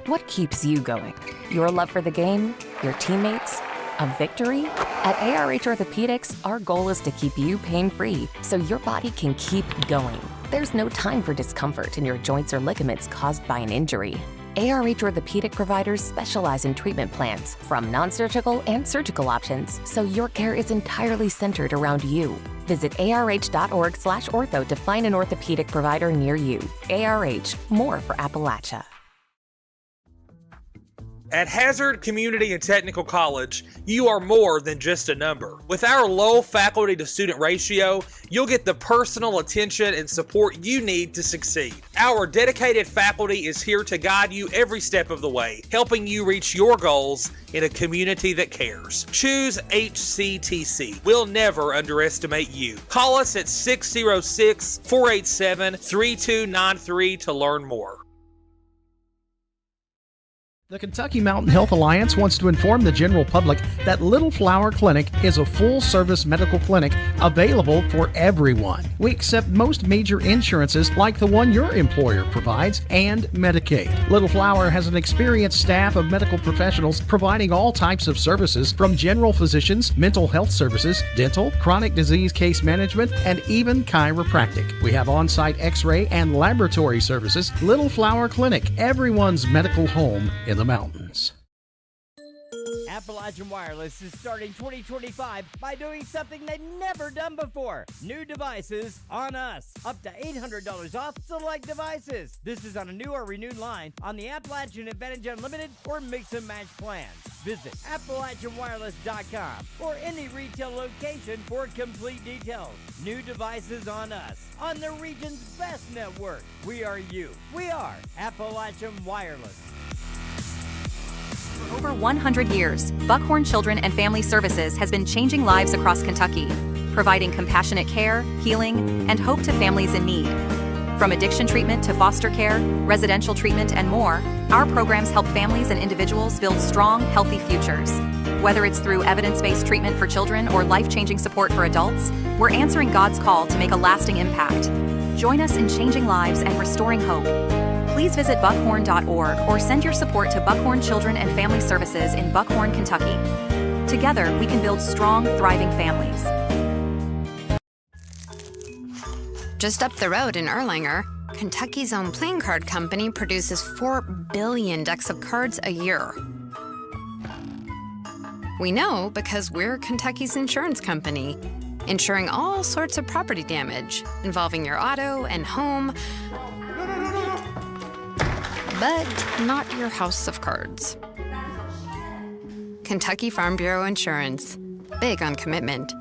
What keeps you going? Your love for the game? Your teammates? A victory? At ARH Orthopedics, our goal is to keep you pain-free so your body can keep going. There's no time for discomfort in your joints or ligaments caused by an injury. ARH Orthopedic providers specialize in treatment plans, from non-surgical and surgical options, so your care is entirely centered around you. Visit arh.org/ortho to find an orthopedic provider near you. ARH, more for Appalachia. At Hazard Community and Technical College, you are more than just a number. With our low faculty to student ratio, you'll get the personal attention and support you need to succeed. Our dedicated faculty is here to guide you every step of the way, helping you reach your goals in a community that cares. Choose HCTC. We'll never underestimate you. Call us at 606-487-3293 to learn more. The Kentucky Mountain Health Alliance wants to inform the general public that Little Flower Clinic is a full-service medical clinic available for everyone. We accept most major insurances like the one your employer provides and Medicaid. Little Flower has an experienced staff of medical professionals providing all types of services from general physicians, mental health services, dental, chronic disease case management, and even chiropractic. We have on-site x-ray and laboratory services. Little Flower Clinic, everyone's medical home in the mountains. Appalachian Wireless is starting 2025 by doing something they've never done before. New devices on us. Up to $800 off select devices. This is on a new or renewed line on the Appalachian Advantage Unlimited or Mix and Match plans. Visit AppalachianWireless.com or any retail location for complete details. New devices on us. On the region's best network. We are you. We are Appalachian Wireless. For over 100 years, Buckhorn Children and Family Services has been changing lives across Kentucky, providing compassionate care, healing, and hope to families in need. From addiction treatment to foster care, residential treatment, and more, our programs help families and individuals build strong, healthy futures. Whether it's through evidence-based treatment for children or life-changing support for adults, we're answering God's call to make a lasting impact. Join us in changing lives and restoring hope. Please visit buckhorn.org or send your support to Buckhorn Children and Family Services in Buckhorn, Kentucky. Together, we can build strong, thriving families. Just up the road in Erlanger, Kentucky's own playing card company produces 4 billion decks of cards a year. We know because we're Kentucky's insurance company, insuring all sorts of property damage involving your auto and home, but not your house of cards. Kentucky Farm Bureau Insurance. Big on commitment.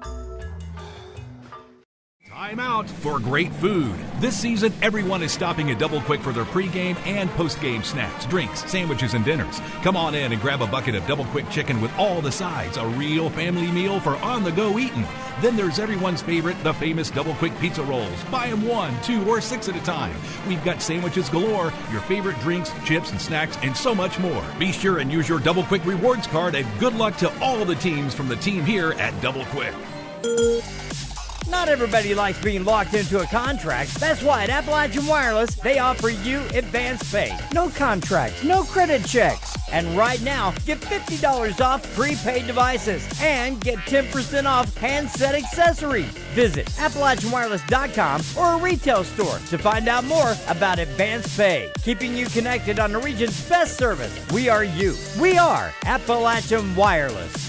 Time out for great food. This season, everyone is stopping at Double Quick for their pregame and postgame snacks, drinks, sandwiches, and dinners. Come on in and grab a bucket of Double Quick chicken with all the sides, a real family meal for on-the-go eating. Then there's everyone's favorite, the famous Double Quick pizza rolls. Buy them 1, 2, or 6 at a time. We've got sandwiches galore, your favorite drinks, chips, and snacks, and so much more. Be sure and use your Double Quick rewards card, and good luck to all the teams from the team here at Double Quick. Not everybody likes being locked into a contract. That's why at Appalachian Wireless, they offer you advance pay. No contracts, no credit checks. And right now, get $50 off prepaid devices and get 10% off handset accessories. Visit AppalachianWireless.com or a retail store to find out more about advance pay. Keeping you connected on the region's best service. We are you. We are Appalachian Wireless.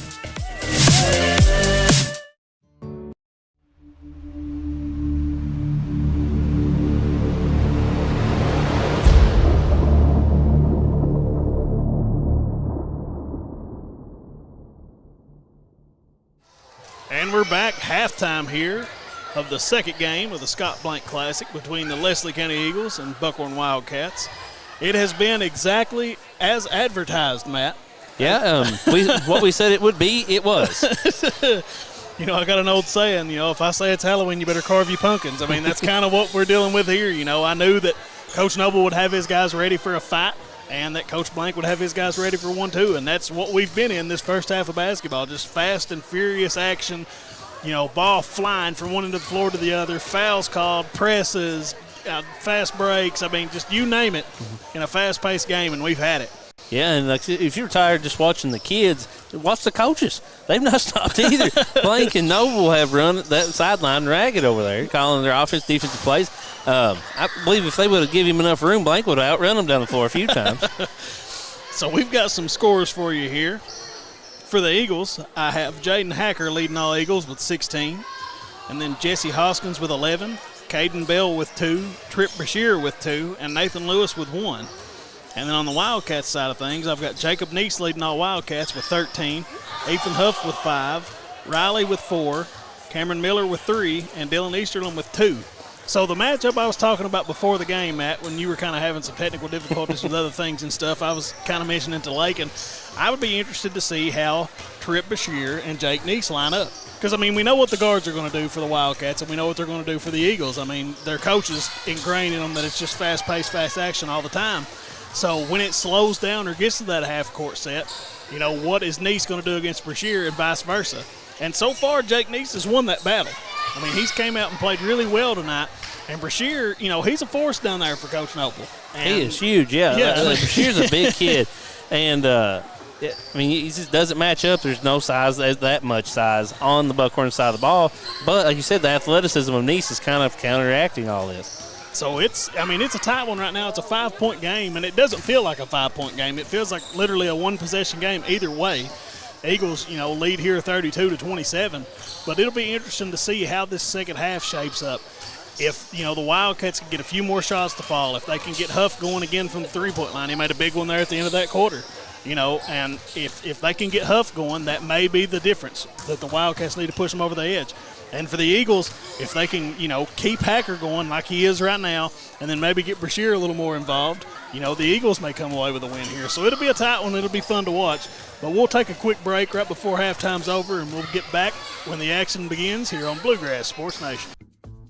And we're back, halftime here of the second game of the Scott Blank Classic between the Leslie County Eagles and Buckhorn Wildcats. It has been exactly as advertised, Matt. Yeah, what we said it would be, it was. You know, I got an old saying, you know, if I say it's Halloween, you better carve your pumpkins. I mean, that's kind of what we're dealing with here. You know, I knew that Coach Noble would have his guys ready for a fight and that Coach Blank would have his guys ready for one, too. And that's what we've been in this first half of basketball, just fast and furious action, you know, ball flying from one end of the floor to the other, fouls called, presses, fast breaks. I mean, just you name it in a fast-paced game, and we've had it. Yeah, and like, if you're tired just watching the kids, watch the coaches. They've not stopped either. Blank and Noble have run that sideline ragged over there, calling their offense, defensive plays. I believe if they would have given him enough room, Blank would have outrun them down the floor a few times. So we've got some scores for you here. For the Eagles, I have Jaden Hacker leading all Eagles with 16, and then Jesse Hoskins with 11, Caden Bell with 2, Trip Bashir with 2, and Nathan Lewis with 1. And then on the Wildcats side of things, I've got Jacob Neese leading all Wildcats with 13, Ethan Huff with 5, Riley with 4, Cameron Miller with 3, and Dylan Easterlin with 2. So the matchup I was talking about before the game, Matt, when you were kind of having some technical difficulties with other things and stuff, I was kind of mentioning to Lake, and I would be interested to see how Trip Bashir and Jake Neese line up. Because, I mean, we know what the guards are going to do for the Wildcats, and we know what they're going to do for the Eagles. I mean, their coaches ingrained in them that it's just fast-paced, fast action all the time. So when it slows down or gets to that half-court set, you know, what is Neese going to do against Bashir and vice versa? And so far, Jake Neese has won that battle. I mean, he's came out and played really well tonight. And Bashir, you know, he's a force down there for Coach Noble. And he is huge, yeah. Bashir's a big kid. And, I mean, he just doesn't match up. There's no size, that much size on the Buckhorn side of the ball. But, like you said, the athleticism of Neese is kind of counteracting all this. So it's a tight one right now. It's a 5-point game, and it doesn't feel like a 5-point game. It feels like literally a one-possession game either way. Eagles, you know, lead here 32-27. But it'll be interesting to see how this second half shapes up. If, you know, the Wildcats can get a few more shots to fall, if they can get Huff going again from the three-point line. He made a big one there at the end of that quarter. You know, and if they can get Huff going, that may be the difference that the Wildcats need to push them over the edge. And for the Eagles, if they can, you know, keep Hacker going like he is right now and then maybe get Brashear a little more involved, you know, the Eagles may come away with a win here. So it'll be a tight one. It'll be fun to watch. But we'll take a quick break right before halftime's over, and we'll get back when the action begins here on Bluegrass Sports Nation.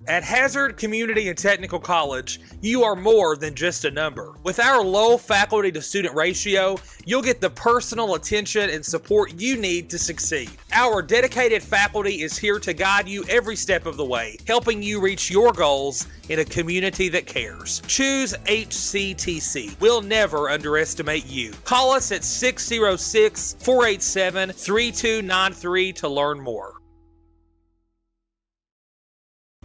At Hazard Community and Technical College, you are more than just a number. With our low faculty to student ratio, you'll get the personal attention and support you need to succeed. Our dedicated faculty is here to guide you every step of the way, helping you reach your goals in a community that cares. Choose HCTC. We'll never underestimate you. Call us at 606-487-3293 to learn more.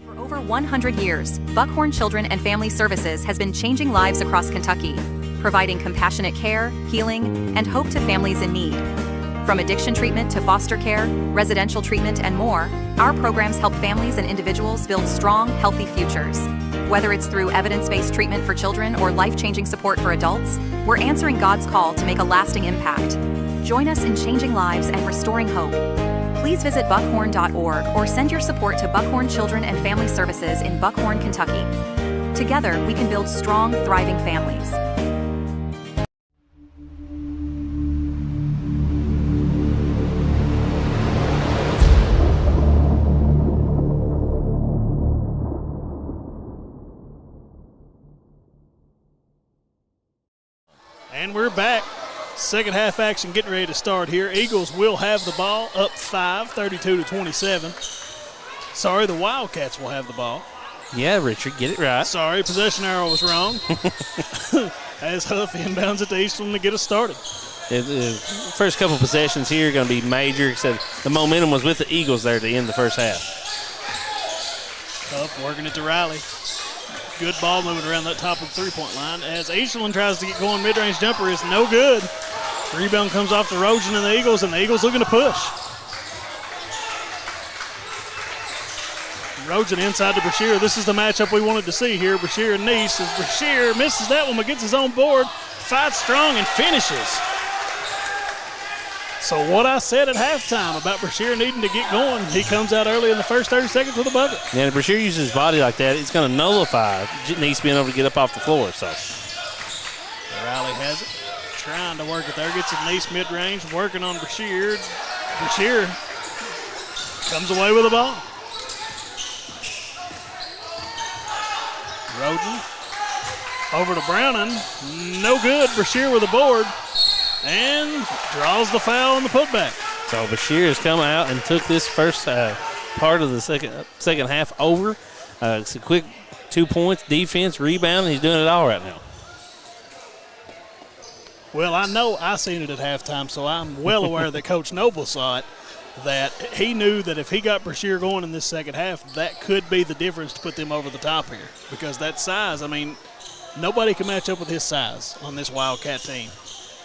For over 100 years, Buckhorn Children and Family Services has been changing lives across Kentucky, providing compassionate care, healing, and hope to families in need. From addiction treatment to foster care, residential treatment, and more, our programs help families and individuals build strong, healthy futures. Whether it's through evidence-based treatment for children or life-changing support for adults, we're answering God's call to make a lasting impact. Join us in changing lives and restoring hope. Please visit buckhorn.org or send your support to Buckhorn Children and Family Services in Buckhorn, Kentucky. Together, we can build strong, thriving families. And we're back. Second half action getting ready to start here. Eagles will have the ball up 5, 32-27. Sorry, the Wildcats will have the ball. Yeah, Richard, get it right. Sorry, possession arrow was wrong. As Huff inbounds it to Eastland to get us started. The first couple possessions here are going to be major, except the momentum was with the Eagles there to end the first half. Huff working it to Riley. Good ball moving around that top of the three-point line as Eastland tries to get going. Mid-range jumper is no good. Rebound comes off the Rojan and the Eagles looking to push. Rojan inside to Bashir. This is the matchup we wanted to see here. Bashir and Neese as Bashir misses that one but gets his own board. Fights strong and finishes. So what I said at halftime about Bashir needing to get going, he comes out early in the first 30 seconds with a bucket. Yeah, if Bashir uses his body like that, it's going to nullify Neese being able to get up off the floor. So Riley has it. Trying to work it there. Gets it Nice mid-range. Working on Brashear. Brashear comes away with the ball. Roden over to Browning. No good. Brashear with the board. And draws the foul on the putback. So Brashear has come out and took this first part of the second half over. It's a quick 2 points, defense, rebound, and he's doing it all right now. Well, I know I seen it at halftime, so I'm well aware that Coach Noble saw it, that he knew that if he got Brashear going in this second half, that could be the difference to put them over the top here. Because that size, I mean, nobody can match up with his size on this Wildcat team.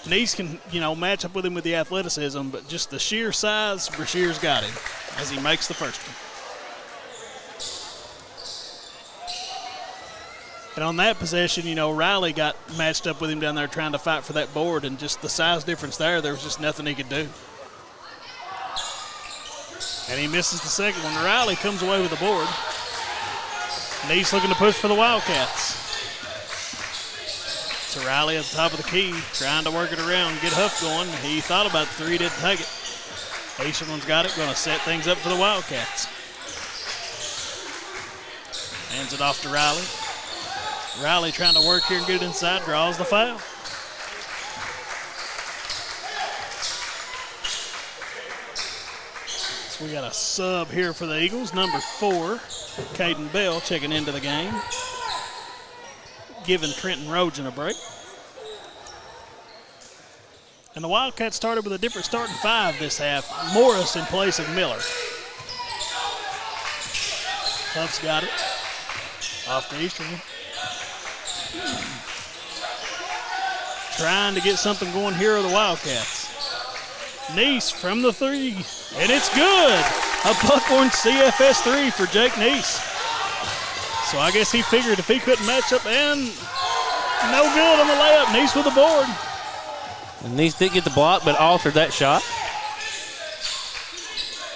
Nice can, match up with him with the athleticism, but just the sheer size, Brashear's got him as he makes the first one. And on that possession, Riley got matched up with him down there trying to fight for that board, and just the size difference there was just nothing he could do. And he misses the second one. Riley comes away with the board. Nice looking to push for the Wildcats. So Riley at the top of the key, trying to work it around, get Huff going. He thought about the three, didn't take it. Easterlin's got it, going to set things up for the Wildcats. Hands it off to Riley. Riley trying to work here and get it inside, draws the foul. So we got a sub here for the Eagles, number 4, Caden Bell checking into the game, giving Trenton Rogen a break. And the Wildcats started with a different starting 5 this half. Morris in place of Miller. Huff's got it. Off to Easterling. Trying to get something going here are the Wildcats. Neese from the 3, and it's good. A Buckhorn CFS 3 for Jake Neese. So I guess he figured if he couldn't match up, and no good on the layup. Neese with the board. And Neese did get the block, but altered that shot.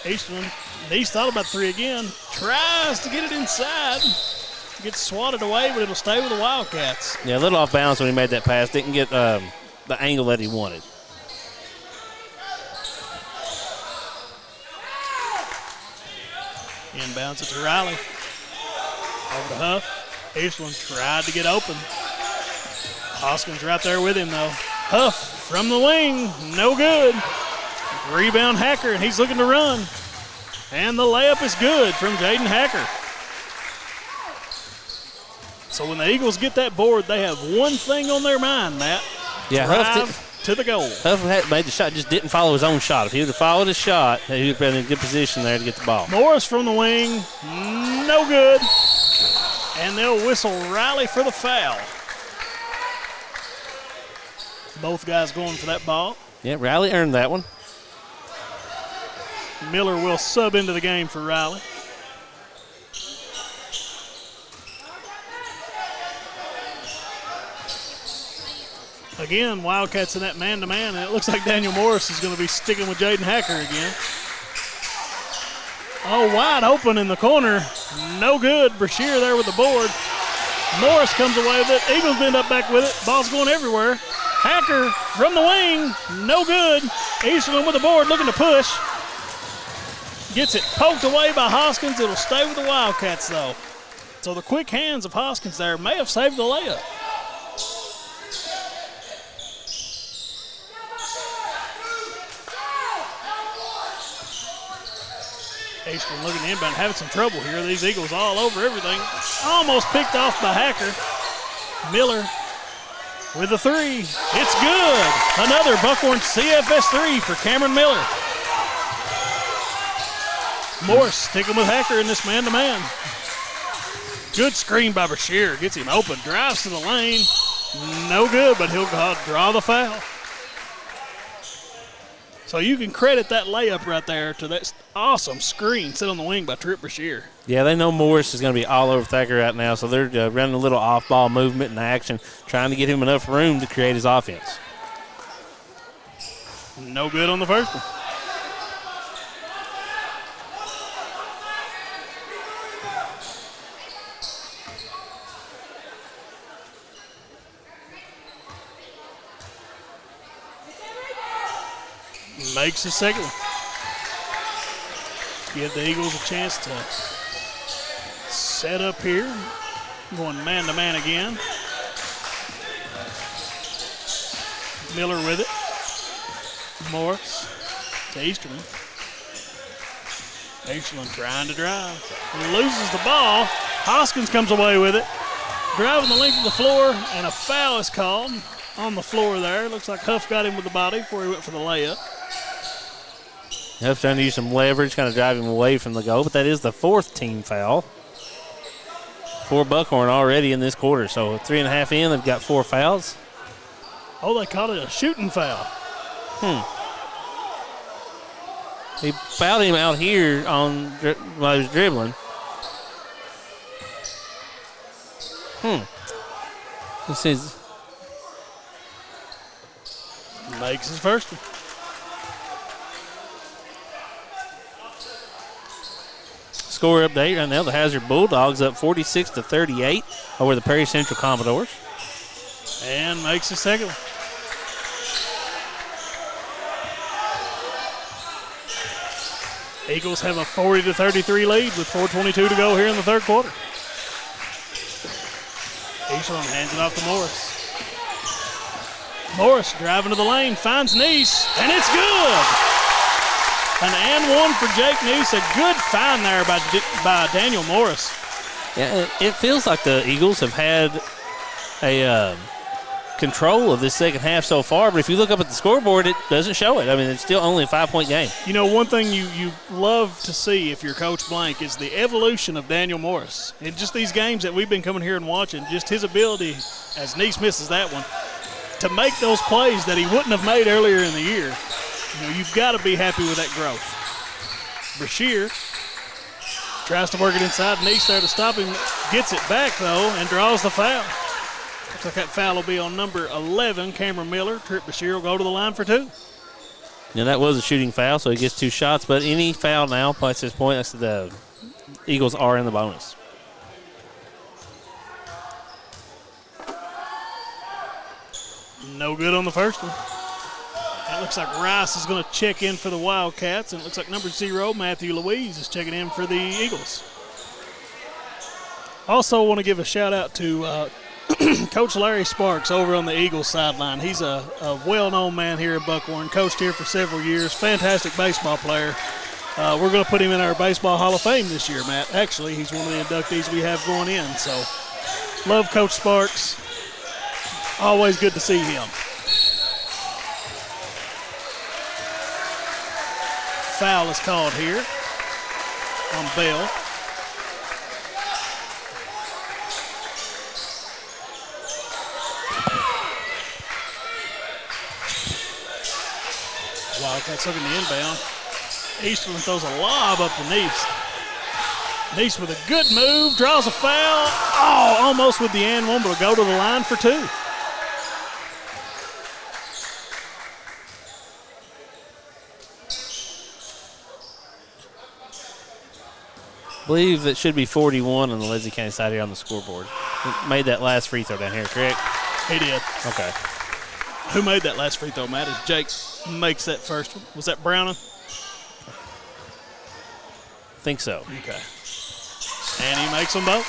Eastman, Neese thought about 3 again. Tries to get it inside. Gets swatted away, but it'll stay with the Wildcats. Yeah, a little off balance when he made that pass. Didn't get the angle that he wanted. Inbounds it to Riley. Over to Huff. Eastland tried to get open. Hoskins right there with him, though. Huff from the wing. No good. Rebound Hacker, and he's looking to run. And the layup is good from Jaden Hacker. So when the Eagles get that board, they have one thing on their mind, Matt. Yeah, Huff to the goal. Huff had made the shot, just didn't follow his own shot. If he would have followed his shot, he would have been in a good position there to get the ball. Morris from the wing, no good. And they'll whistle Riley for the foul. Both guys going for that ball. Yeah, Riley earned that one. Miller will sub into the game for Riley. Again, Wildcats in that man-to-man, and it looks like Daniel Morris is going to be sticking with Jaden Hacker again. Oh, wide open in the corner. No good. Brashear there with the board. Morris comes away with it. Eagles end up back with it. Ball's going everywhere. Hacker from the wing. No good. Easterland with the board looking to push. Gets it poked away by Hoskins. It'll stay with the Wildcats, though. So the quick hands of Hoskins there may have saved the layup. Eastern looking inbound, having some trouble here. These Eagles all over everything. Almost picked off by Hacker. Miller with the 3. It's good. Another Buckhorn CFS 3 for Cameron Miller. Morris sticking with Hacker in this man-to-man. Good screen by Brashear. Gets him open. Drives to the lane. No good, but he'll draw the foul. So you can credit that layup right there to that awesome screen set on the wing by Trip Brashear. Yeah, they know Morris is going to be all over Thacker right now, so they're running a little off-ball movement and action, trying to get him enough room to create his offense. No good on the first one. Makes his second one. Give the Eagles a chance to set up here. Going man-to-man again. Miller with it. Morris to Easterman. Easterman trying to drive. He loses the ball. Hoskins comes away with it. Driving the length of the floor, and a foul is called on the floor there. Looks like Huff got him with the body before he went for the layup. Huff's trying to use some leverage, kind of drive him away from the goal, but that is the 4th team foul for Buckhorn already in this quarter. So 3.5 in, they've got 4 fouls. Oh, they called it a shooting foul. He fouled him out here while he was dribbling. This is makes his first one. Score update right now. The Hazard Bulldogs up 46-38 over the Perry Central Commodores. And makes his second one. Eagles have a 40-33 lead with 4:22 to go here in the third quarter. Eastland hands it off to Morris. Morris driving to the lane, finds Neese, and it's good. An and one for Jake Neese. A good find there by Daniel Morris. Yeah, it feels like the Eagles have had a control of this second half so far, but if you look up at the scoreboard, it doesn't show it. I mean, it's still only a 5-point game. You know, one thing you love to see if you're Coach Blank is the evolution of Daniel Morris. In just these games that we've been coming here and watching, just his ability, as Neese misses that one, to make those plays that he wouldn't have made earlier in the year. You know, you've got to be happy with that growth. Brashear tries to work it inside. Neese there to stop him. Gets it back, though, and draws the foul. Looks like that foul will be on number 11, Cameron Miller. Trip Brashear will go to the line for 2. Now, that was a shooting foul, so he gets 2 shots, but any foul now, at this point, the Eagles are in the bonus. No good on the first one. It looks like Rice is going to check in for the Wildcats, and it looks like number 0, Matthew Louise, is checking in for the Eagles. Also want to give a shout-out to Coach Larry Sparks over on the Eagles sideline. He's a well-known man here in Buckhorn, coached here for several years, fantastic baseball player. We're going to put him in our Baseball Hall of Fame this year, Matt. Actually, he's one of the inductees we have going in, so love Coach Sparks. Always good to see him. Foul is called here on Bell. Wildcats looking to inbound. Eastland throws a lob up to Neese. Neese with a good move, draws a foul. Oh, almost with the and one, but will go to the line for 2. I believe it should be 41 on the Leslie County side here on the scoreboard. He made that last free throw down here, correct? He did. Okay. Who made that last free throw, Matt? As Jake makes that first one. Was that Browning? I think so. Okay. And he makes them both.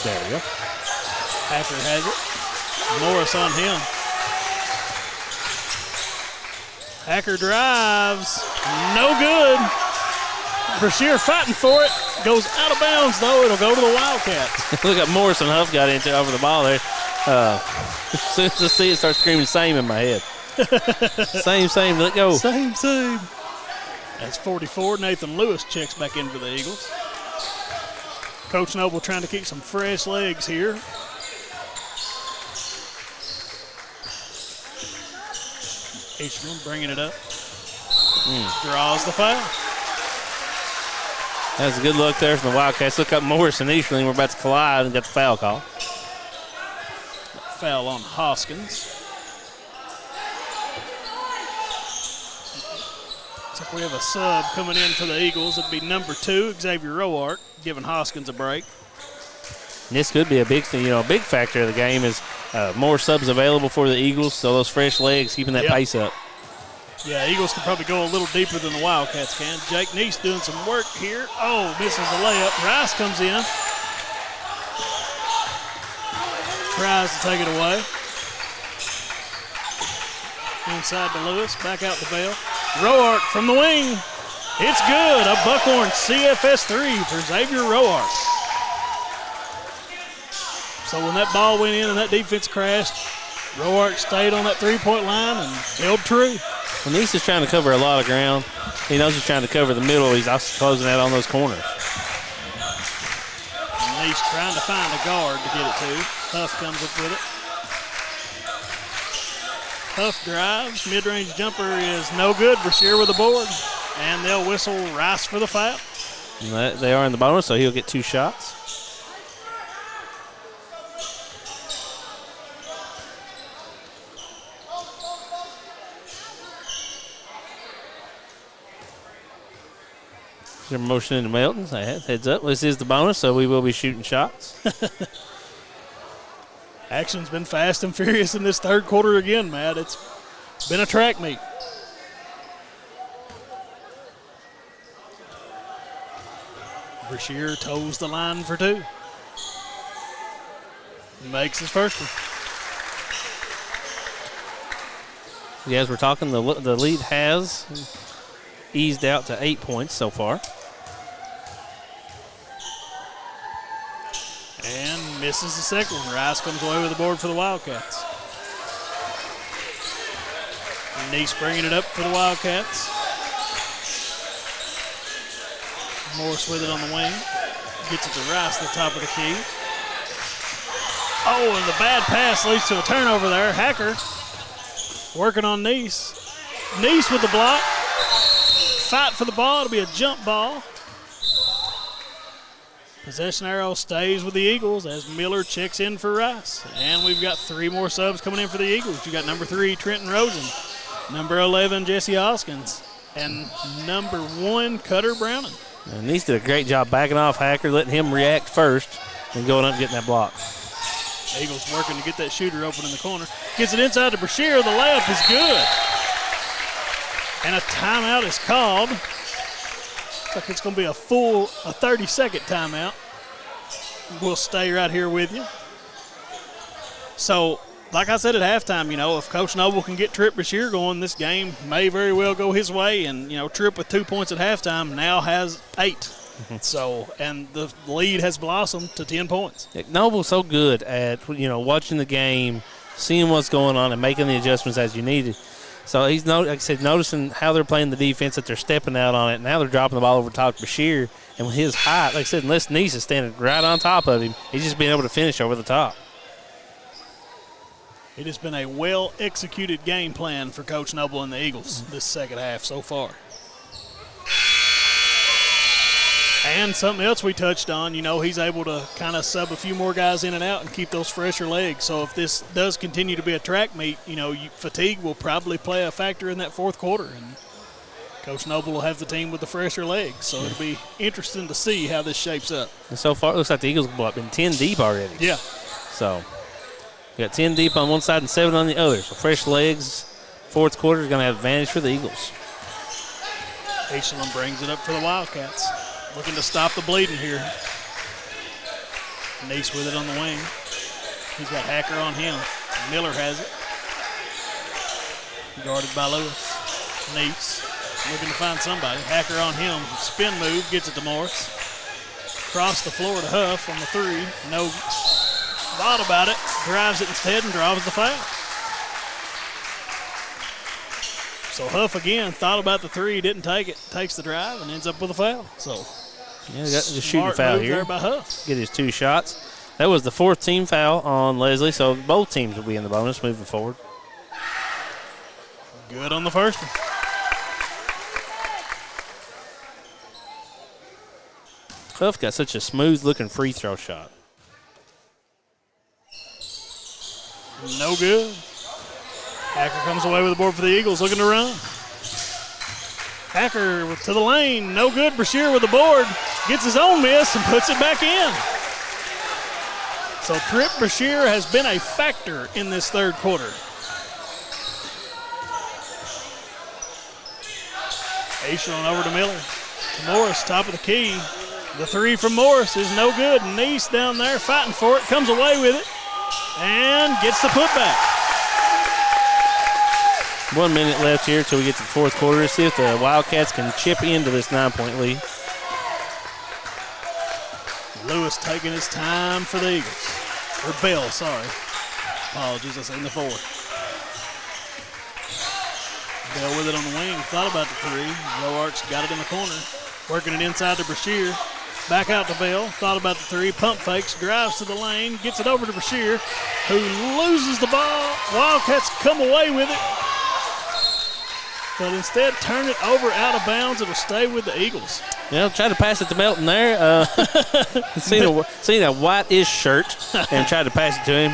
There we go. Hacker has it. Morris on him. Hacker drives. No good. Brashear fighting for it. Goes out of bounds, though. It'll go to the Wildcats. Look at Morris and Huff got into over the ball there. As soon as I see it, start screaming same in my head. Same, let go. Same. That's 44. Nathan Lewis checks back in for the Eagles. Coach Noble trying to keep some fresh legs here. Eastman bringing it up. Draws the foul. That was a good look there from the Wildcats. Look up Morris and Eastman. We're about to collide and got the foul call. Foul on Hoskins. Looks like we have a sub coming in for the Eagles. It'd be number 2, Xavier Roark, giving Hoskins a break. And this could be a big thing. You know, a big factor of the game is more subs available for the Eagles, so those fresh legs keeping that pace up. Yeah, Eagles can probably go a little deeper than the Wildcats can. Jake Neese doing some work here. Oh, misses the layup. Rice comes in. Tries to take it away. Inside to Lewis, back out to Bell. Roark from the wing. It's good. A Buckhorn CFS 3 for Xavier Roark. So when that ball went in and that defense crashed, Roark stayed on that three-point line and held true. Well, Neese is trying to cover a lot of ground. He knows he's trying to cover the middle. He's also closing out on those corners. Neese trying to find a guard to get it to. Huff comes up with it. Huff drives. Mid-range jumper is no good. Brashear with the board. And they'll whistle Rice for the foul. And they are in the bonus, so he'll get 2 shots. They're motioning to Melton. Heads up. This is the bonus, so we will be shooting shots. Action's been fast and furious in this third quarter again, Matt. It's been a track meet. Brashear toes the line for 2. Makes his first one. Yeah, as we're talking, the lead has eased out to 8 points so far. And misses the second one. Rice comes away with the board for the Wildcats. Neese bringing it up for the Wildcats. Morris with it on the wing. Gets it to Rice at the top of the key. Oh, and the bad pass leads to a turnover there. Hacker working on Neese. Neese with the block. Fight for the ball. It'll be a jump ball. Possession arrow stays with the Eagles as Miller checks in for Rice. And we've got 3 more subs coming in for the Eagles. You got number 3, Trenton Rosen. Number 11, Jesse Hoskins. And number 1, Cutter Browning. And Neese did a great job backing off Hacker, letting him react first, and going up and getting that block. Eagles working to get that shooter open in the corner. Gets it inside to Brashear. The layup is good. And a timeout is called. Looks like it's going to be a 30-second timeout. We'll stay right here with you. So, like I said at halftime, if Coach Noble can get Tripp Brashear going, this game may very well go his way. And, Tripp with 2 points at halftime now has 8. Mm-hmm. So, and the lead has blossomed to 10 points. Noble's so good at, watching the game, seeing what's going on, and making the adjustments as you needed. So he's, like I said, noticing how they're playing the defense, that they're stepping out on it. Now they're dropping the ball over top of Brashear. And with his height, like I said, unless Neese is standing right on top of him, he's just being able to finish over the top. It has been a well-executed game plan for Coach Noble and the Eagles this second half so far. And something else we touched on, he's able to kind of sub a few more guys in and out and keep those fresher legs. So if this does continue to be a track meet, fatigue will probably play a factor in that fourth quarter. And Coach Noble will have the team with the fresher legs. So it'll be interesting to see how this shapes up. And so far, it looks like the Eagles have been 10 deep already. Yeah. So we got 10 deep on one side and 7 on the other. So fresh legs, fourth quarter is going to have advantage for the Eagles. Echelon brings it up for the Wildcats. Looking to stop the bleeding here. Neese with it on the wing. He's got Hacker on him. Miller has it. Guarded by Lewis. Neese looking to find somebody. Hacker on him. Spin move. Gets it to Morris. Across the floor to Huff on the 3. No thought about it. Drives it instead and draws the foul. So Huff again thought about the 3, didn't take it, takes the drive and ends up with a foul. So yeah, got the shooting foul here. There by Huff. Get his 2 shots. That was the 4th team foul on Leslie, so both teams will be in the bonus moving forward. Good on the first one. Huff got such a smooth-looking free throw shot. No good. Hacker comes away with the board for the Eagles, looking to run. Hacker to the lane, no good. Brashear with the board, gets his own miss and puts it back in. So Trip Brashear has been a factor in this third quarter. Aishlin over to Miller. Morris, top of the key. The three from Morris is no good. Neese down there fighting for it, comes away with it, and gets the putback. 1 minute left here until we get to the fourth quarter. See if the Wildcats can chip into this 9-point lead. Lewis taking his time for the Eagles. Or Bell, sorry. Apologies, I seen the 4. Bell with it on the wing, thought about the 3. Joe Arch got it in the corner, working it inside to Brashear. Back out to Bell, thought about the 3, pump fakes, drives to the lane, gets it over to Brashear, who loses the ball. Wildcats come away with it, but instead turn it over out of bounds. It'll stay with the Eagles. Yeah, tried to pass it to Melton there. Seen a white-ish shirt and tried to pass it to him.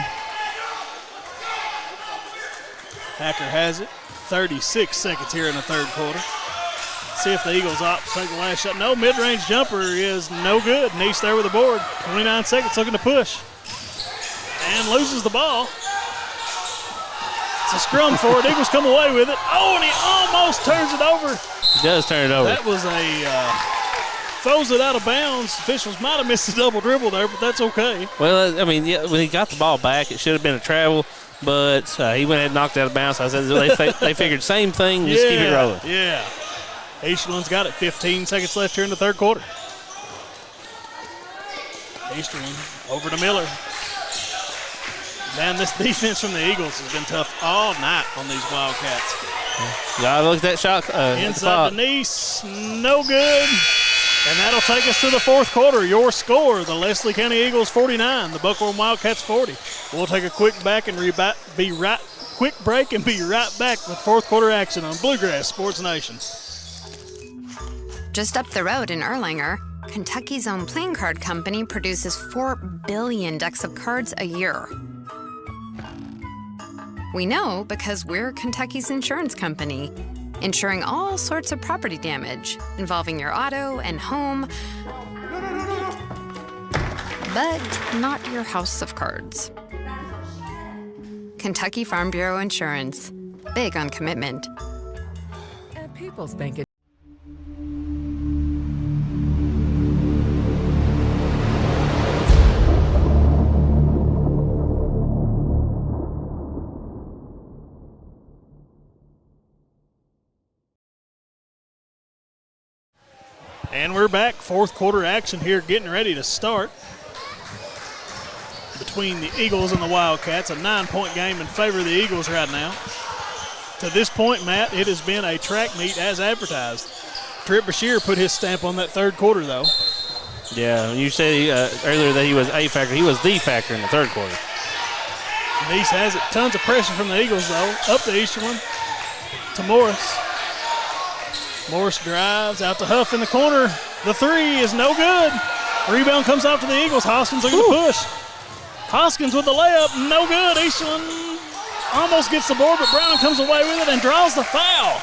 Hacker has it. 36 seconds here in the third quarter. See if the Eagles opt to take the last shot. No, mid-range jumper is no good. Neese there with the board. 29 seconds looking to push. And loses the ball. It's a scrum for it. Eagles come away with it. Oh, and he almost turns it over. He does turn it over. That was throws it out of bounds. Officials might have missed a double dribble there, but that's okay. Well, I mean, yeah, when he got the ball back, it should have been a travel. But he went ahead and knocked it out of bounds. So I said they figured same thing, just keep it rolling. Yeah. Easterlin's got it. 15 seconds left here in the third quarter. Easterlin over to Miller. Man, this defense from the Eagles has been tough all night on these Wildcats. Yeah, look at that shot. Inside to Neese, no good. And that'll take us to the fourth quarter. Your score, the Leslie County Eagles 49, the Buckhorn Wildcats 40. We'll take a quick break and be right back with fourth quarter action on Bluegrass Sports Nation. Just up the road in Erlanger, Kentucky's own playing card company produces 4 billion decks of cards a year. We know because we're Kentucky's insurance company, insuring all sorts of property damage involving your auto and home, but not your house of cards. Kentucky Farm Bureau Insurance. Big on commitment. At People's Bank. And we're back. Fourth quarter action here, getting ready to start between the Eagles and the Wildcats. A 9-point game in favor of the Eagles right now. To this point, Matt, it has been a track meet as advertised. Trip Brashear put his stamp on that third quarter, though. Yeah, you said earlier that he was a factor. He was the factor in the third quarter. Neese has it. Tons of pressure from the Eagles, though. Up to Easterlin. To Morris. Morris drives out to Huff in the corner. The 3 is no good. Rebound comes off to the Eagles. Hoskins looking to push. Hoskins with the layup, no good. Easton almost gets the board, but Brown comes away with it and draws the foul.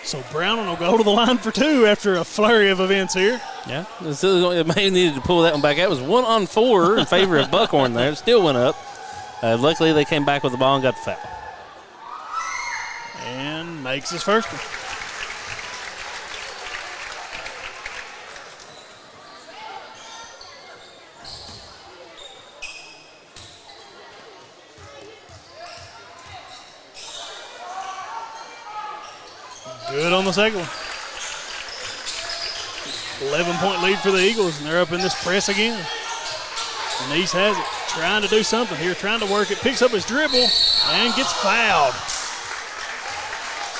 So Brown will go to the line for 2 after a flurry of events here. Yeah, it may have needed to pull that one back. That was 1-on-4 in favor of Buckhorn there. It still went up. Luckily, they came back with the ball and got the foul. And makes his first one. Good on the second one. 11-point lead for the Eagles, and they're up in this press again. Neese has it, trying to do something here, trying to work it, picks up his dribble, and gets fouled.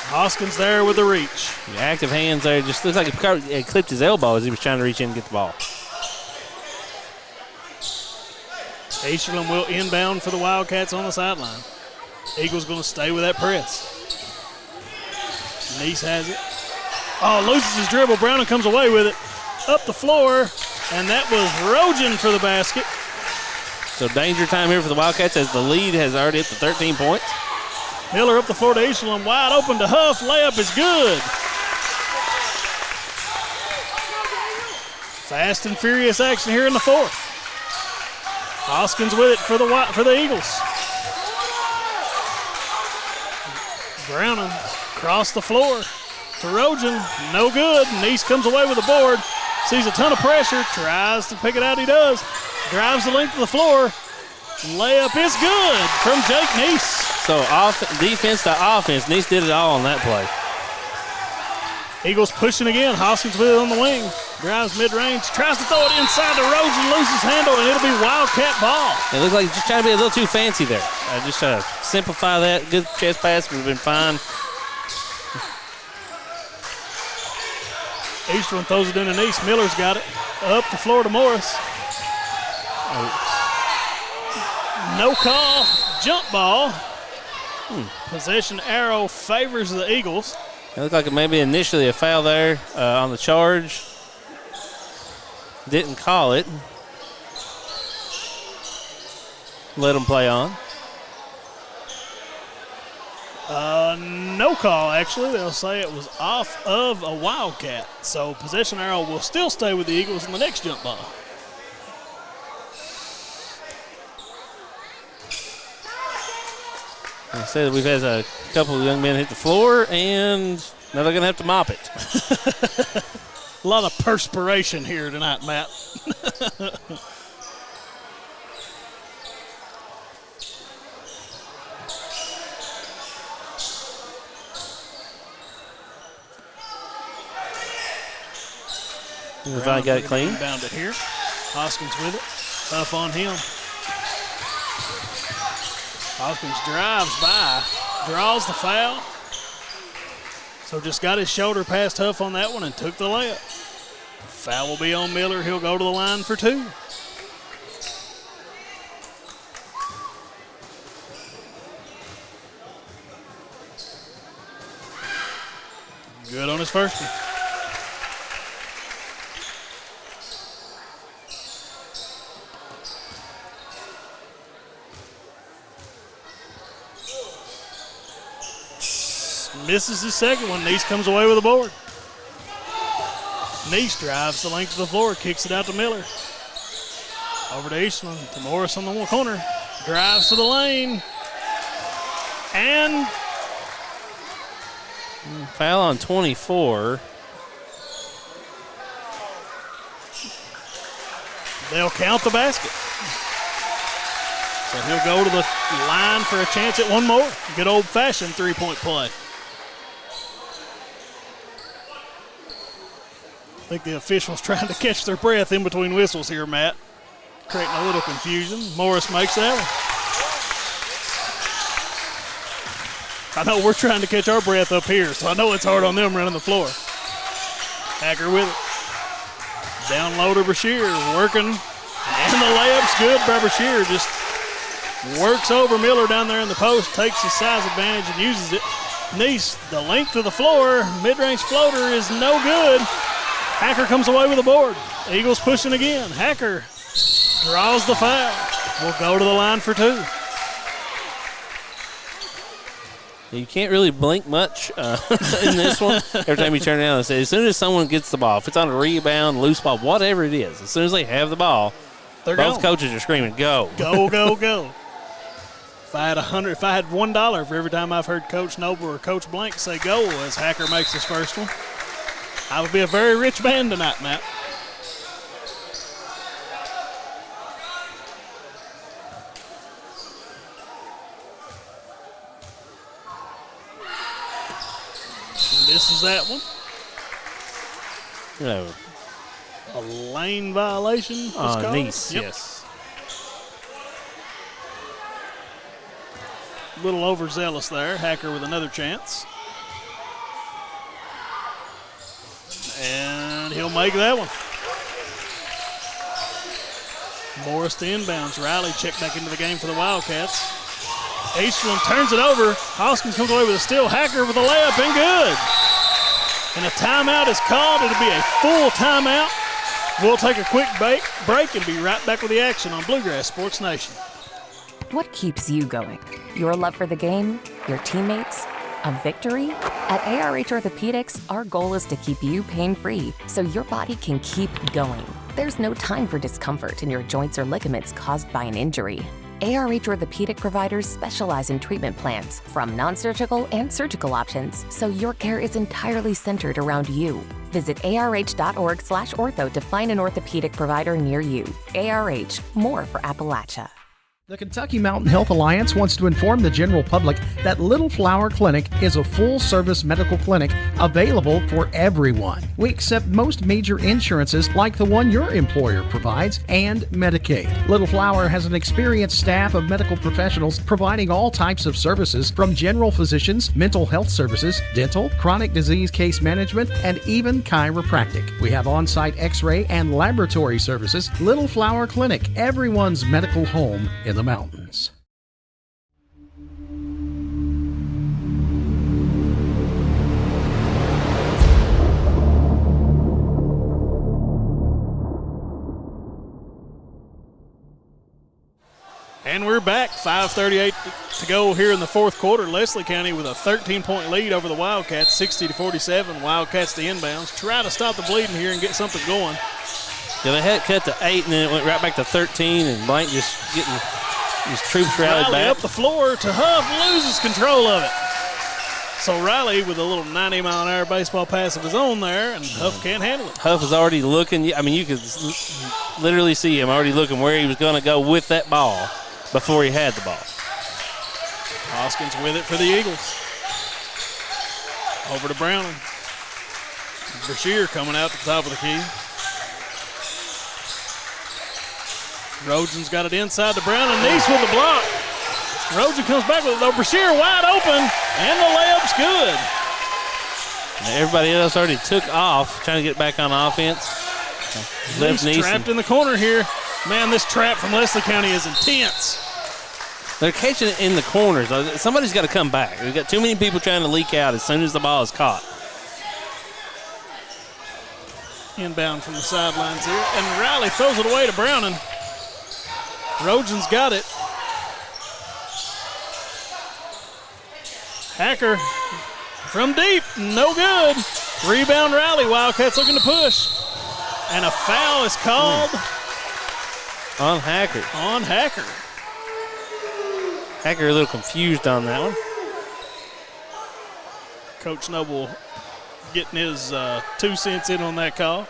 Hoskins there with the reach. The active hands there, just looks like he clipped his elbow as he was trying to reach in and get the ball. Easterlin will inbound for the Wildcats on the sideline. Eagles going to stay with that press. Neese has it. Oh, loses his dribble. Browning comes away with it. Up the floor, and that was Rojan for the basket. So danger time here for the Wildcats as the lead has already hit the 13 points. Miller up the floor to Easterlin, wide open to Huff. Layup is good. Fast and furious action here in the fourth. Hoskins with it for the Eagles. Browning across the floor to Rojan. No good. Neese comes away with the board. Sees a ton of pressure. Tries to pick it out. He does. Drives the length of the floor. Layup is good from Jake Neese. So defense to offense. Neese did it all on that play. Eagles pushing again. Hoskins with it on the wing. Drives mid-range. Tries to throw it inside to Rojan. Loses handle, and it'll be Wildcat ball. It looked like he's just trying to be a little too fancy there. Just try to simplify that. Good chest pass would have been fine. Eastern throws it into Neese. Miller's got it. Up the floor to Morris. No call. Jump ball. Possession arrow favors the Eagles. It looked like it may be initially a foul there on the charge. Didn't call it. Let them play on. No call, actually. They'll say it was off of a Wildcat. So possession arrow will still stay with the Eagles in the next jump ball. I said we've had a couple of young men hit the floor, and now they're going to have to mop it. A lot of perspiration here tonight, Matt. If I got it clean. Bound it here. Hoskins with it. Tough on him. Hoskins drives by, draws the foul. So just got his shoulder past Huff on that one and took the layup. Foul will be on Miller. He'll go to the line for two. Good on his first one. Misses his second one. Neese comes away with a board. Neese drives the length of the floor, kicks it out to Miller. Over to Eastland, to Morris on the corner. Drives to the lane. And foul on 24. They'll count the basket. So he'll go to the line for a chance at one more. Good old-fashioned three-point play. I think the officials trying to catch their breath in between whistles here, Matt. Creating a little confusion. Morris makes that one. I know we're trying to catch our breath up here, so I know it's hard on them running the floor. Hacker with it. Down low to Brashear, working. And the layup's good by Brashear. Just works over Miller down there in the post, takes his size advantage and uses it. Neese, the length of the floor, mid-range floater is no good. Hacker comes away with a board. Eagles pushing again. Hacker draws the foul. We'll go to the line for two. You can't really blink much in this one. Every time you turn around and say, as soon as someone gets the ball, if it's on a rebound, loose ball, whatever it is, as soon as they have the ball, both coaches are screaming, go. Go, go, go. If I had $100 for every time I've heard Coach Noble or Coach Blank say go as Hacker makes his first one, I would be a very rich man tonight, Matt. Misses that one. No. A lane violation was called. Neese, yep. Yes. A little overzealous there. Hacker with another chance. And he'll make that one. Morris to inbounds. Riley checked back into the game for the Wildcats. Eastland turns it over. Hoskins comes away with a steal. Hacker with a layup and good. And a timeout is called. It'll be a full timeout. We'll take a quick break and be right back with the action on Bluegrass Sports Nation. What keeps you going? Your love for the game? Your teammates? A victory? At ARH Orthopedics, our goal is to keep you pain-free so your body can keep going. There's no time for discomfort in your joints or ligaments caused by an injury. ARH Orthopedic providers specialize in treatment plans, from non-surgical and surgical options, so your care is entirely centered around you. Visit arh.org/ortho to find an orthopedic provider near you. ARH, more for Appalachia. The Kentucky Mountain Health Alliance wants to inform the general public that Little Flower Clinic is a full-service medical clinic available for everyone. We accept most major insurances like the one your employer provides and Medicaid. Little Flower has an experienced staff of medical professionals providing all types of services from general physicians, mental health services, dental, chronic disease case management, and even chiropractic. We have on-site x-ray and laboratory services. Little Flower Clinic, everyone's medical home in the mountains. And we're back. 5:38 to go here in the fourth quarter. Leslie County with a 13-point lead over the Wildcats, 60-47. Wildcats to inbounds. Try to stop the bleeding here and get something going. Yeah, they had cut to 8, and then it went right back to 13, and Blank just getting his troops rallied back. Up the floor to Huff, loses control of it. So Riley with a little 90-mile-an-hour baseball pass of his own there, and Huff can't handle it. Huff is already looking. I mean, you could literally see him already looking where he was going to go with that ball before he had the ball. Hoskins with it for the Eagles. Over to Browning. Brashear coming out to the top of the key. Rojan's got it inside to Brown, and Neese with the block. Rojan comes back with it, though. Brashear wide open, and the layup's good. Everybody else already took off, trying to get back on offense. Left Neese trapped in the corner here. Man, this trap from Leslie County is intense. They're catching it in the corners. Somebody's got to come back. We've got too many people trying to leak out as soon as the ball is caught. Inbound from the sidelines here, and Riley throws it away to Browning. Rojan's got it. Hacker from deep, no good. Rebound Riley, Wildcats looking to push. And a foul is called on Hacker. On Hacker. Hacker a little confused on that one. Coach Noble getting his 2 cents in on that call.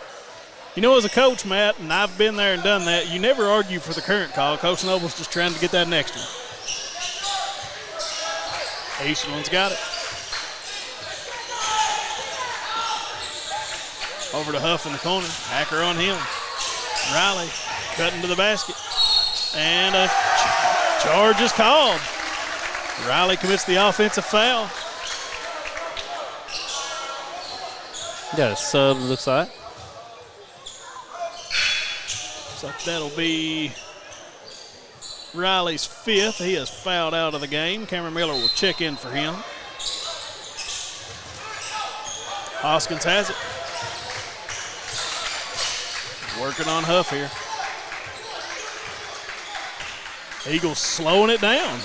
You know, as a coach, Matt, and I've been there and done that, you never argue for the current call. Coach Noble's just trying to get that next one. Eastland's got it. Over to Huff in the corner. Hacker on him. Riley cutting to the basket. And a charge is called. Riley commits the offensive foul. Got a sub, looks like. So that'll be Riley's 5th. He is fouled out of the game. Cameron Miller will check in for him. Hoskins has it. Working on Huff here. Eagles slowing it down.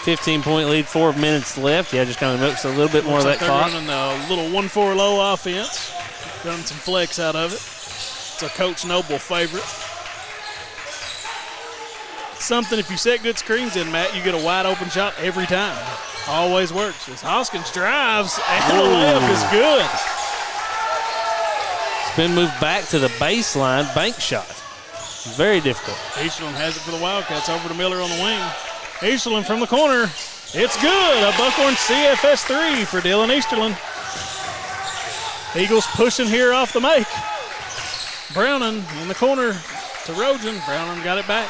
15-point lead, 4 minutes left. Yeah, just kind of milks a little bit more of that clock. They're running a little 1-4 low offense. Running some flex out of it. It's a Coach Noble favorite. Something, if you set good screens in, Matt, you get a wide open shot every time. Always works. As Hoskins drives, and the layup is good. Spin move back to the baseline, bank shot. Very difficult. Eastland has it for the Wildcats, over to Miller on the wing. Eastland from the corner. It's good. A Buckhorn CFS 3 for Dylan Easterland. Eagles pushing here off the make. Browning in the corner to Rojan. Browning got it back.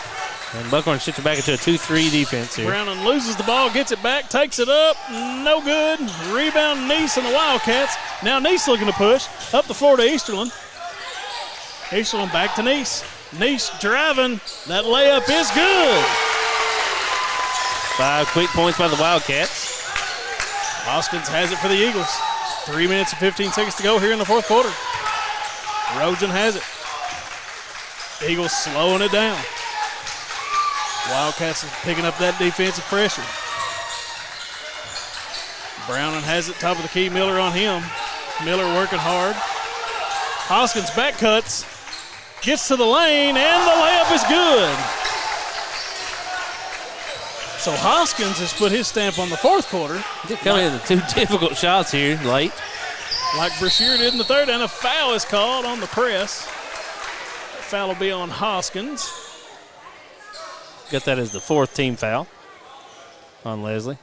And Buckhorn shifts it back into a 2-3 defense here. Browning loses the ball, gets it back, takes it up. No good. Rebound Neese and the Wildcats. Now Neese looking to push. Up the floor to Easterland. Easterland back to Neese. Neese driving. That layup is good. 5 quick points by the Wildcats. Hoskins has it for the Eagles. 3 minutes and 15 seconds to go here in the fourth quarter. Rojan has it. Eagles slowing it down. Wildcats is picking up that defensive pressure. Browning has it, top of the key. Miller on him. Miller working hard. Hoskins back cuts. Gets to the lane, and the layup is good. So Hoskins has put his stamp on the fourth quarter. Coming in the two difficult shots here late. Like Brashear did in the third, and a foul is called on the press. Foul will be on Hoskins. Got that as the fourth team foul on Leslie.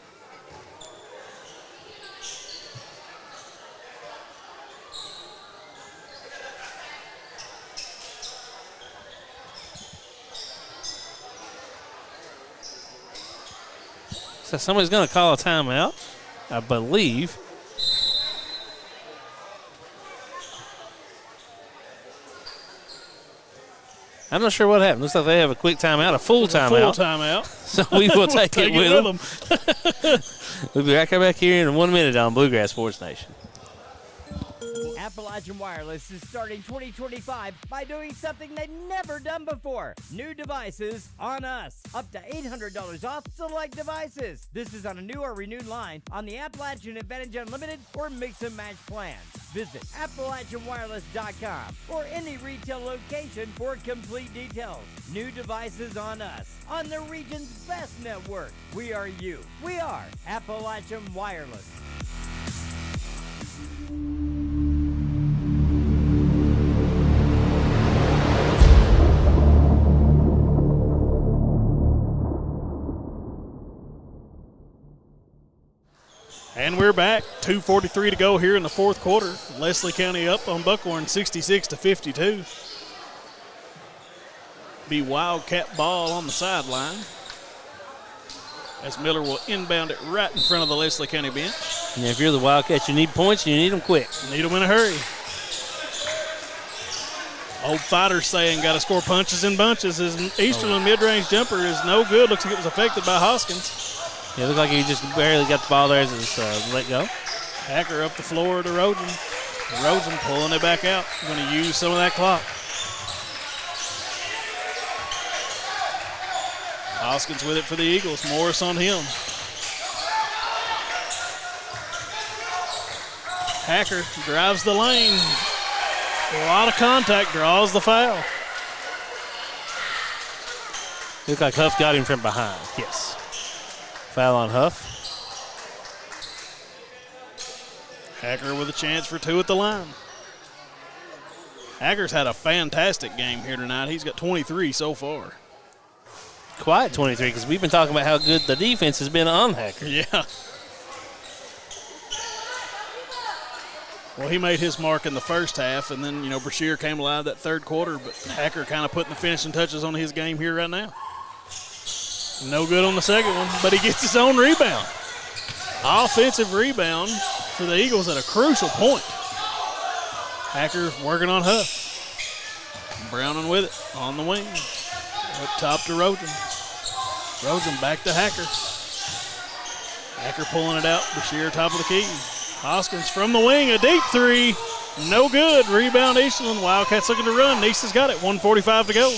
So somebody's going to call a timeout, I believe. I'm not sure what happened. Looks like they have a quick timeout, a full timeout. Full timeout. So we will take it with them. We'll be right back here in 1 minute on Bluegrass Sports Nation. Appalachian Wireless is starting 2025 by doing something they've never done before. New devices on us. Up to $800 off select devices. This is on a new or renewed line on the Appalachian Advantage Unlimited or Mix and Match plans. Visit AppalachianWireless.com or any retail location for complete details. New devices on us. On the region's best network. We are you. We are Appalachian Wireless. And we're back. 2:43 to go here in the fourth quarter. Leslie County up on Buckhorn 66-52. Be Wildcat ball on the sideline. As Miller will inbound it right in front of the Leslie County bench. And if you're the Wildcats, you need points and you need them quick. Need them in a hurry. Old fighters saying got to score punches in bunches. His Easterland mid-range jumper is no good. Looks like it was affected by Hoskins. Yeah, it looked like he just barely got the ball there as it's let go. Hacker up the floor to Rosen. Rosen pulling it back out. Going to use some of that clock. Hoskins with it for the Eagles. Morris on him. Hacker drives the lane. A lot of contact, draws the foul. Looked like Huff got him from behind. Yes. Foul on Huff. Hacker with a chance for two at the line. Hacker's had a fantastic game here tonight. He's got 23 so far. Quiet 23 because we've been talking about how good the defense has been on Hacker. Yeah. Well, he made his mark in the first half, and then, Brashear came alive that third quarter, but Hacker kind of putting the finishing touches on his game here right now. No good on the second one, but he gets his own rebound. Offensive rebound for the Eagles at a crucial point. Hacker working on Huff. Browning with it on the wing. Up top to Rosen. Rosen back to Hacker. Hacker pulling it out. Brashear top of the key. Hoskins from the wing, a deep three. No good. Rebound Eastland. Wildcats looking to run. Nice's got it. 1:45 to go.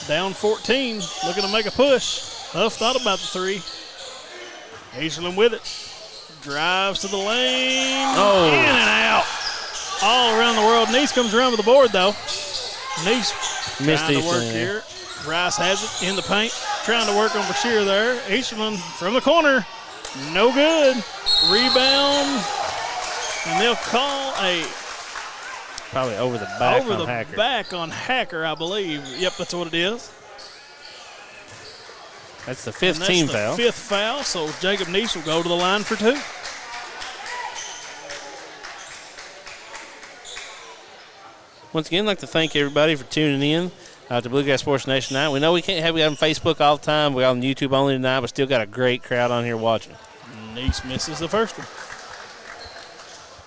Down 14. Looking to make a push. Huff thought about the three. Eastland with it. Drives to the lane. Oh. In and out. All around the world. Nice comes around with the board, though. Nice missed trying to work here. Rice has it in the paint. Trying to work on Brashear there. Eastland from the corner. No good. Rebound. And they'll call a probably over the back over on the Hacker. back on Hacker, I believe. Yep, that's what it is. That's the fifth team foul. Fifth foul, so Jacob Neese will go to the line for two. Once again, I'd like to thank everybody for tuning in to Bluegrass Sports Nation tonight. We know we can't have you on Facebook all the time. We're on YouTube only tonight, but still got a great crowd on here watching. Neese misses the first one.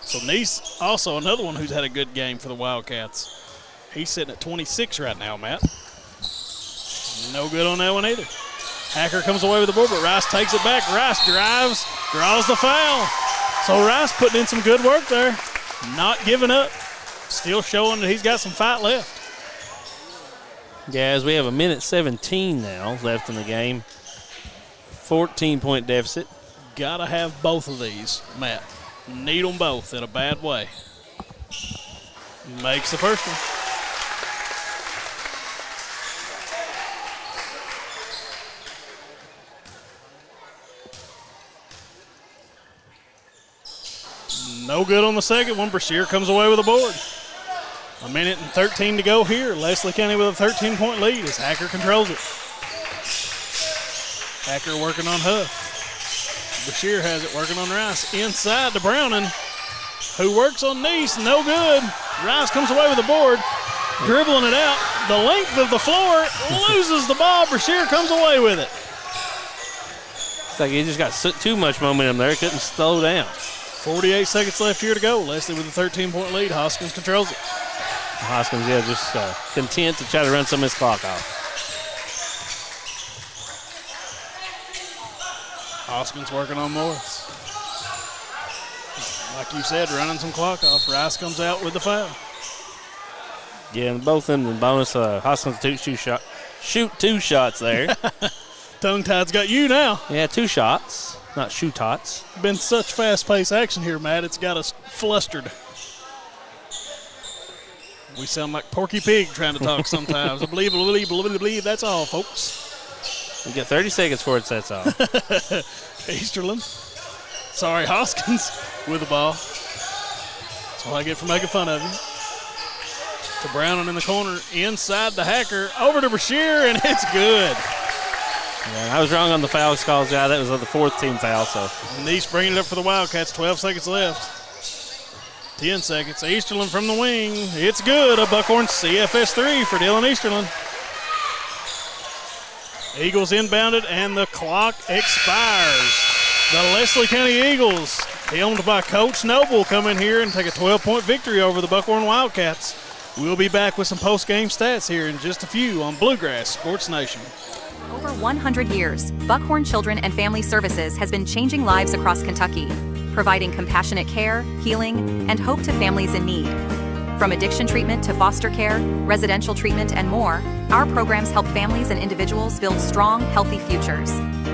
So Neese, also another one who's had a good game for the Wildcats. He's sitting at 26 right now, Matt. No good on that one either. Hacker comes away with the board, but Rice takes it back. Rice drives, draws the foul. So Rice putting in some good work there. Not giving up. Still showing that he's got some fight left. Yeah, as we have a minute 17 now left in the game. 14-point deficit. Got to have both of these, Matt. Need them both in a bad way. Makes the first one. No good on the second one. Brashear comes away with a board. 1:13 to go here. Leslie County with a 13-point lead as Hacker controls it. Hacker working on Huff. Brashear has it working on Rice. Inside to Browning, who works on Neese. No good. Rice comes away with the board. Dribbling it out. The length of the floor. Loses the ball. Brashear comes away with it. It's like he just got too much momentum there. Couldn't slow down. 48 seconds left here to go. Leslie with a 13-point lead. Hoskins controls it. Hoskins, just content to try to run some of his clock off. Hoskins working on Morris. Like you said, running some clock off. Rice comes out with the foul. Yeah, and both of them in bonus. Hoskins shoot two shots there. Tongue-tied's got you now. Yeah, 2 shots, not shoot-tots. Been such fast-paced action here, Matt. It's got us flustered. We sound like Porky Pig trying to talk sometimes. I believe. That's all, folks. We got 30 seconds before it sets off. Easterlin. Sorry, Hoskins with the ball. That's what I get for making fun of you. To Browning in the corner, inside the Hacker, over to Brashear, and it's good. Yeah, I was wrong on the foul calls, guy. That was the 4th team foul. So Neese bringing it up for the Wildcats. 12 seconds left. 10 seconds. Easterlin from the wing. It's good. A Buckhorn CFS 3 for Dylan Easterlin. Eagles inbounded, and the clock expires. The Leslie County Eagles, helmed by Coach Noble, come in here and take a 12-point victory over the Buckhorn Wildcats. We'll be back with some post-game stats here in just a few on Bluegrass Sports Nation. Over 100 years, Buckhorn Children and Family Services has been changing lives across Kentucky, providing compassionate care, healing, and hope to families in need. From addiction treatment to foster care, residential treatment, and more, our programs help families and individuals build strong, healthy futures.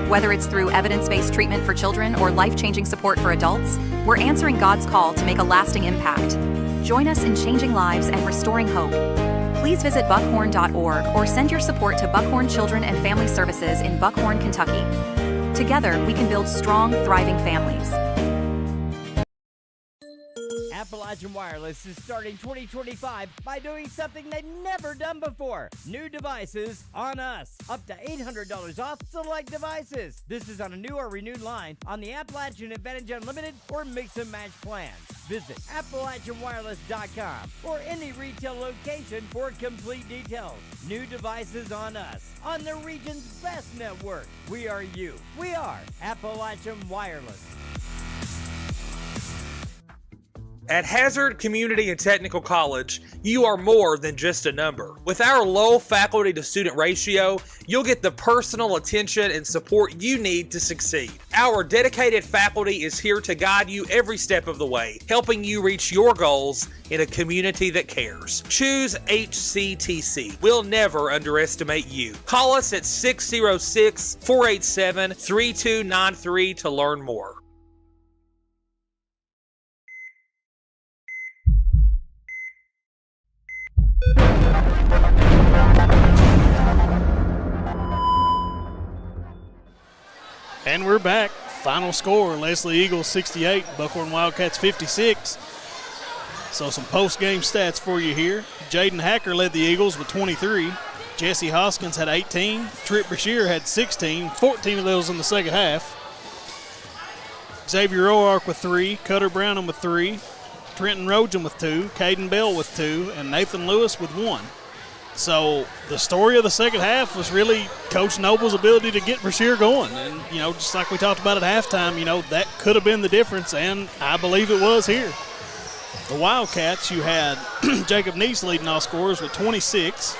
Whether it's through evidence-based treatment for children or life-changing support for adults, we're answering God's call to make a lasting impact. Join us in changing lives and restoring hope. Please visit buckhorn.org or send your support to Buckhorn Children and Family Services in Buckhorn, Kentucky. Together, we can build strong, thriving families. Appalachian Wireless is starting 2025 by doing something they've never done before. New devices on us. Up to $800 off select devices. This is on a new or renewed line on the Appalachian Advantage Unlimited or Mix and Match plans. Visit AppalachianWireless.com or any retail location for complete details. New devices on us. On the region's best network. We are you. We are Appalachian Wireless. At Hazard Community and Technical College, you are more than just a number. With our low faculty to student ratio, you'll get the personal attention and support you need to succeed. Our dedicated faculty is here to guide you every step of the way, helping you reach your goals in a community that cares. Choose HCTC. We'll never underestimate you. Call us at 606-487-3293 to learn more. And we're back. Final score, Leslie Eagles 68, Buckhorn Wildcats 56. So some post-game stats for you here. Jaden Hacker led the Eagles with 23. Jesse Hoskins had 18. Trip Brashear had 16, 14 of those in the second half. Xavier O'Ark with 3, Cutter Browning with 3, Trenton Rojan with 2, Caden Bell with 2, and Nathan Lewis with 1. So the story of the second half was really Coach Noble's ability to get Brashear going. And, just like we talked about at halftime, that could have been the difference, and I believe it was here. The Wildcats, you had Jacob Neese leading all scorers with 26,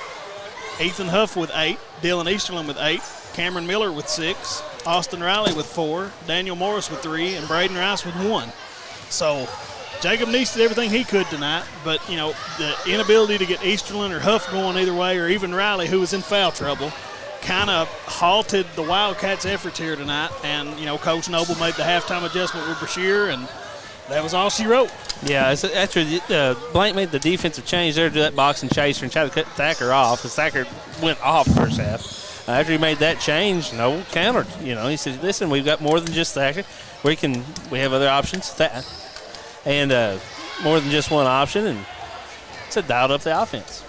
Ethan Huff with 8, Dylan Easterlin with 8, Cameron Miller with 6, Austin Riley with 4, Daniel Morris with 3, and Braden Rice with 1. So Jacob Neese did everything he could tonight, but, the inability to get Easterlin or Huff going either way, or even Riley, who was in foul trouble, kind of halted the Wildcats' efforts here tonight. And, Coach Noble made the halftime adjustment with Brashear, and that was all she wrote. Yeah, after Blank made the defensive change there to that boxing chaser and tried to cut Thacker off, because Thacker went off first half. After he made that change, Noble countered. He said, listen, we've got more than just Thacker. We have other options. and more than just one option, and it's dialed up the offense.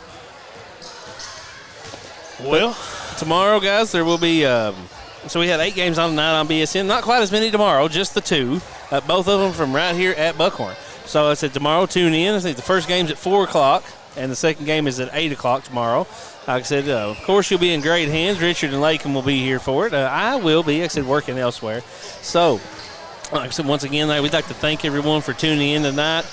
Well, but tomorrow, guys, there will be so we have 8 games on tonight on BSN. Not quite as many tomorrow, just the 2. Both of them from right here at Buckhorn. So I said tomorrow, tune in. I think the first game's at 4 o'clock, and the second game is at 8 o'clock tomorrow. Like I said, of course, you'll be in great hands. Richard and Lakin will be here for it. I will be, like I said, working elsewhere. So, like I said, once again, we'd like to thank everyone for tuning in tonight.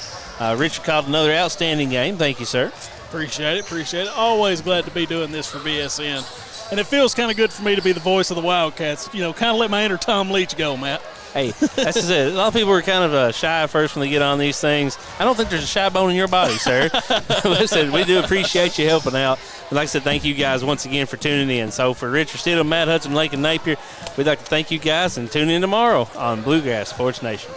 Richard called another outstanding game. Thank you, sir. Appreciate it. Always glad to be doing this for BSN. And it feels kind of good for me to be the voice of the Wildcats. You know, kind of let my inner Tom Leach go, Matt. Hey, that's just it. A lot of people are kind of shy at first when they get on these things. I don't think there's a shy bone in your body, sir. Listen, we do appreciate you helping out. And like I said, thank you guys once again for tuning in. So for Richard Stidham, Matt Hudson, Lakin Napier, we'd like to thank you guys and tune in tomorrow on Bluegrass Sports Nation.